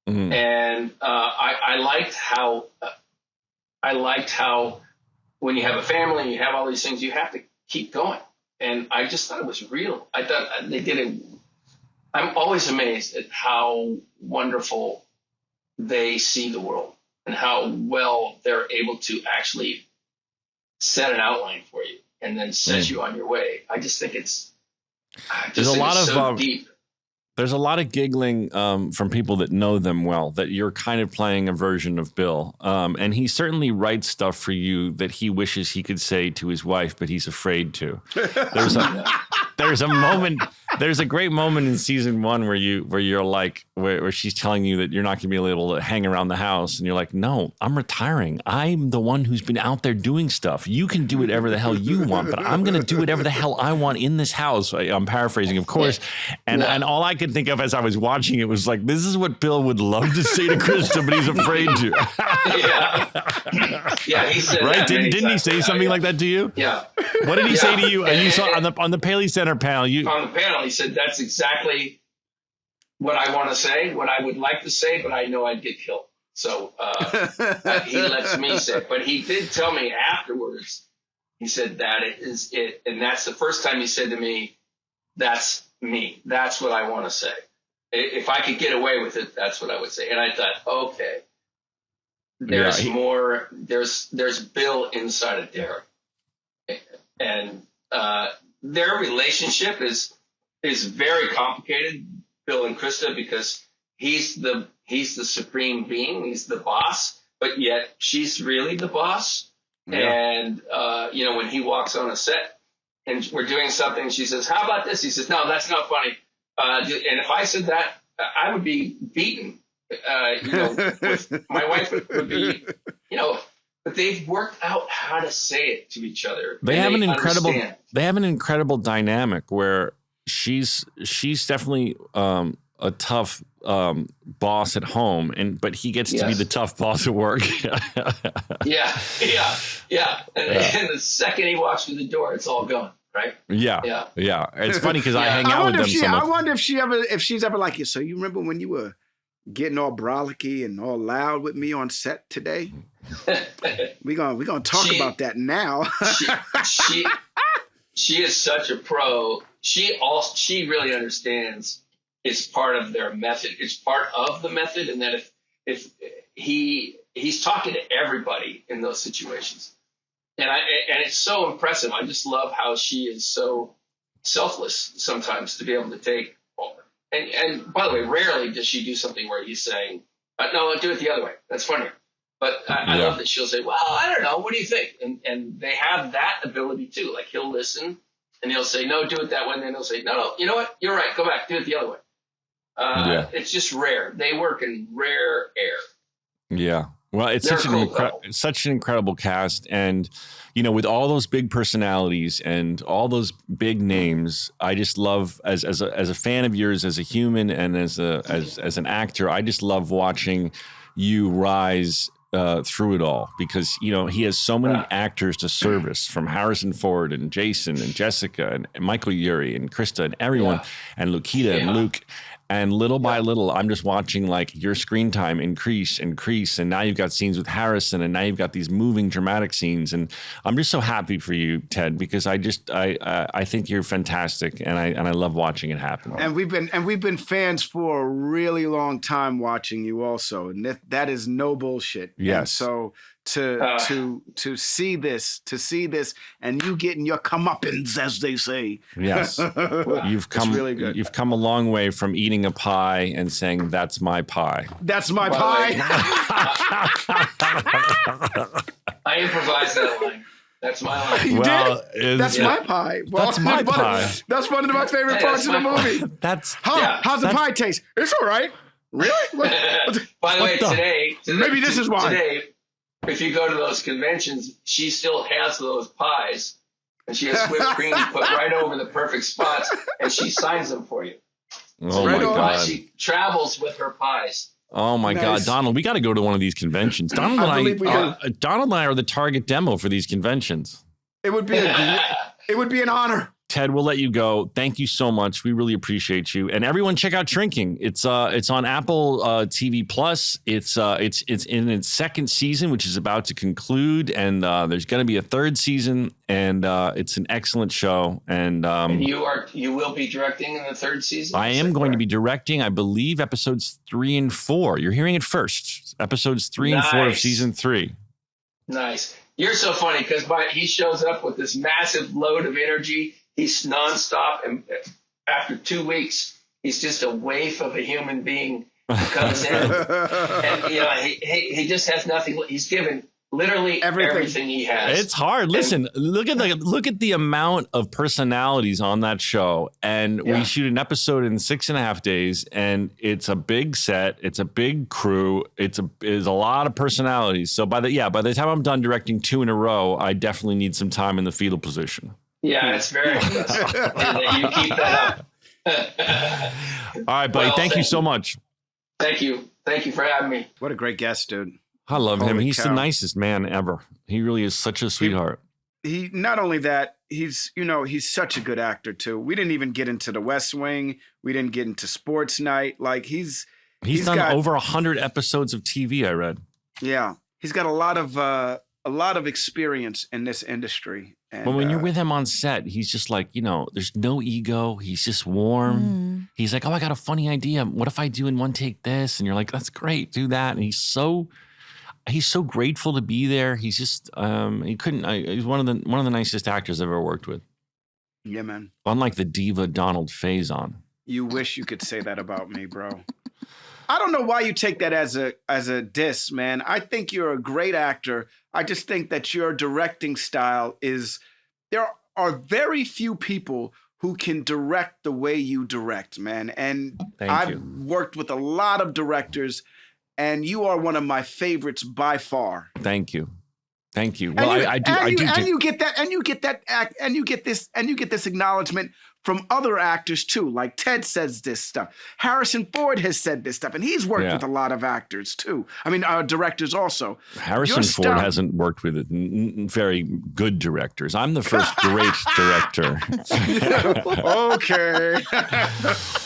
Mm-hmm. And I liked how when you have a family and you have all these things, you have to keep going. And I just thought it was real. I thought they did it. I'm always amazed at how wonderful they see the world and how well they're able to actually set an outline for you and then set you on your way. I just think it's so deep. There's a lot of giggling from people that know them well, that you're kind of playing a version of Bill. And he certainly writes stuff for you that he wishes he could say to his wife, but he's afraid to. There's a great moment in season 1 where she's telling you that you're not going to be able to hang around the house. And you're like, no, I'm retiring. I'm the one who's been out there doing stuff. You can do whatever the hell you want, but I'm going to do whatever the hell I want in this house. I'm paraphrasing, of course. And all I could think of as I was watching it was like, this is what Bill would love to say to Krista, but he's afraid to. Yeah, he said right? That didn't he say something like that to you? Yeah. What did he say to you? And you saw on the Paley Center panel. On the panel, he said, that's exactly what I want to say, what I would like to say, but I know I'd get killed. So he lets me say it. But he did tell me afterwards, he said that is it. And that's the first time he said to me, that's me. That's what I want to say. If I could get away with it, that's what I would say. And I thought, okay, there's more. There's Bill inside of Derek. And their relationship is very complicated, Bill and Krista, because he's the supreme being, he's the boss, but yet she's really the boss. Yeah. And when he walks on a set and we're doing something, she says, "How about this?" He says, "No, that's not funny." And if I said that, I would be beaten. My wife would be, But they've worked out how to say it to each other. They have an incredible dynamic where she's definitely a tough boss at home, but he gets to be the tough boss at work. Yeah. And the second he walks through the door, it's all gone. Right? Yeah. It's funny because I hang out with them so much. I wonder if she's ever like you. So you remember when you were getting all brolicky and all loud with me on set today? We're gonna talk about that now. She is such a pro. She really understands it's part of their method. It's part of the method, and that if he's talking to everybody in those situations. And it's so impressive. I just love how she is so selfless sometimes to be able to take. And by the way, rarely does she do something where he's saying, "No, do it the other way. That's funnier." But I love that she'll say, "Well, I don't know. What do you think?" And they have that ability too. Like he'll listen and he'll say, "No, do it that way." And then he'll say, "No, you know what? You're right. Go back. Do it the other way." It's just rare. They work in rare air. Yeah. Well, it's such an incredible cast, and with all those big personalities and all those big names, I just love as a fan of yours, as a human and as an actor, I just love watching you rise through it all, because he has so many actors to service, from Harrison Ford and Jason and Jessica and Michael Urie and Krista and everyone and Lukita and Luke. And little by little, I'm just watching like your screen time increase. And now you've got scenes with Harrison, and now you've got these moving dramatic scenes. And I'm just so happy for you, Ted, because I think you're fantastic, and I love watching it happen. And we've been fans for a really long time watching you also. And that is no bullshit. Yes. And so to see this and you getting your comeuppance, as they say. Yes. Really good. You've come a long way from eating a pie and saying, "That's my pie." That's my pie. I improvised that line. That's my line. You did? That's my pie. Well, that's my pie. That's one of my favorite parts of the movie. How's the pie taste? It's all right. Really? By the way, today, maybe this is why. Today, if you go to those conventions, she still has those pies. and she has whipped cream put right over the perfect spots, and she signs them for you. Oh my God! She travels with her pies. Oh my God, Donald, we got to go to one of these conventions. Donald and I are the target demo for these conventions. It would be an honor. Ted, we'll let you go. Thank you so much. We really appreciate you. And everyone, check out Shrinking. It's on Apple TV Plus. It's in its second season, which is about to conclude. And there's going to be a third season. And it's an excellent show. And you will be directing in the third season. I am going to be directing, I believe, episodes 3 and 4. You're hearing it first. Episodes 3 and 4 of season 3. Nice. You're so funny because he shows up with this massive load of energy. He's nonstop, and after 2 weeks, he's just a waif of a human being who comes in, and he just has nothing. He's given literally everything he has. It's hard. Listen, look at the amount of personalities on that show, and we shoot an episode in 6.5 days, and it's a big set, it's a big crew, it's a lot of personalities. So by the time I'm done directing 2 in a row, I definitely need some time in the fetal position. Yeah, it's very impressive that you keep that up. All right, buddy. Thank you so much. Thank you. Thank you for having me. What a great guest, dude. I love him. He's the nicest man ever. He really is such a sweetheart. He not only that, he's such a good actor too. We didn't even get into The West Wing. We didn't get into Sports Night. Like he's done over 100 episodes of TV, I read. Yeah. He's got a lot of experience in this industry. And, but when you're with him on set, he's just like, there's no ego. He's just warm. He's like, oh, I got a funny idea. What if I do in one take this? And you're like, that's great. Do that. And he's so grateful to be there. He's just, he's one of the nicest actors I've ever worked with. Yeah, man. Unlike the diva Donald Faison. You wish you could say that about me, bro. I don't know why you take that as a diss, man. I think you're a great actor. I just think that your directing style there are very few people who can direct the way you direct, man. And I've worked with a lot of directors, and you are one of my favorites by far. Thank you. Well, you get this acknowledgement from other actors too. Like Ted says this stuff. Harrison Ford has said this stuff, and he's worked with a lot of actors too. I mean, directors also. Harrison Ford hasn't worked with very good directors. I'm the first great director.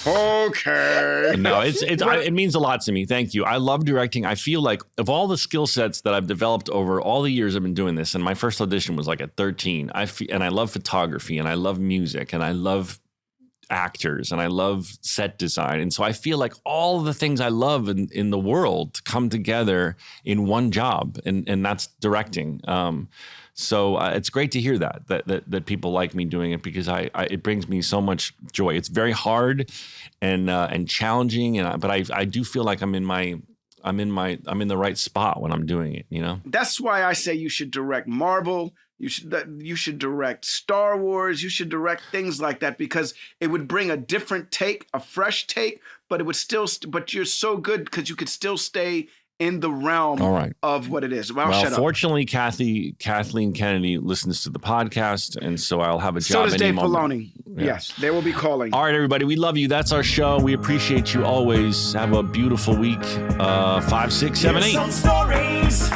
Okay. No, it means a lot to me. Thank you. I love directing. I feel like of all the skill sets that I've developed over all the years I've been doing this, and my first audition was like at 13. And I love photography, and I love music, and I love actors, and I love set design. And so I feel like all the things I love in the world come together in one job, and that's directing. So it's great to hear that people like me doing it, because it brings me so much joy. It's very hard and challenging, but I do feel like I'm in the right spot when I'm doing it, That's why I say you should direct Marvel. You should direct Star Wars. You should direct things like that, because it would bring a different take, a fresh take, but but you're so good because you could still stay in the realm of what it is. Well, shut up. Fortunately, Kathleen Kennedy listens to the podcast, and so I'll have a job. So does Dave Filoni. Yeah. Yes, they will be calling. All right, everybody, we love you. That's our show. We appreciate you always. Have a beautiful week. 5, 6, 7, 8. Some stories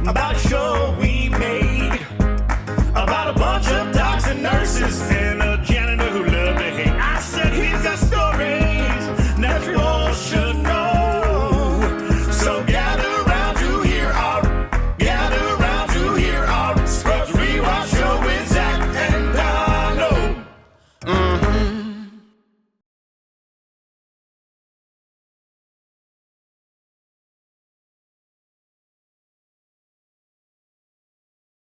about a show we made about a bunch of docs and nurses and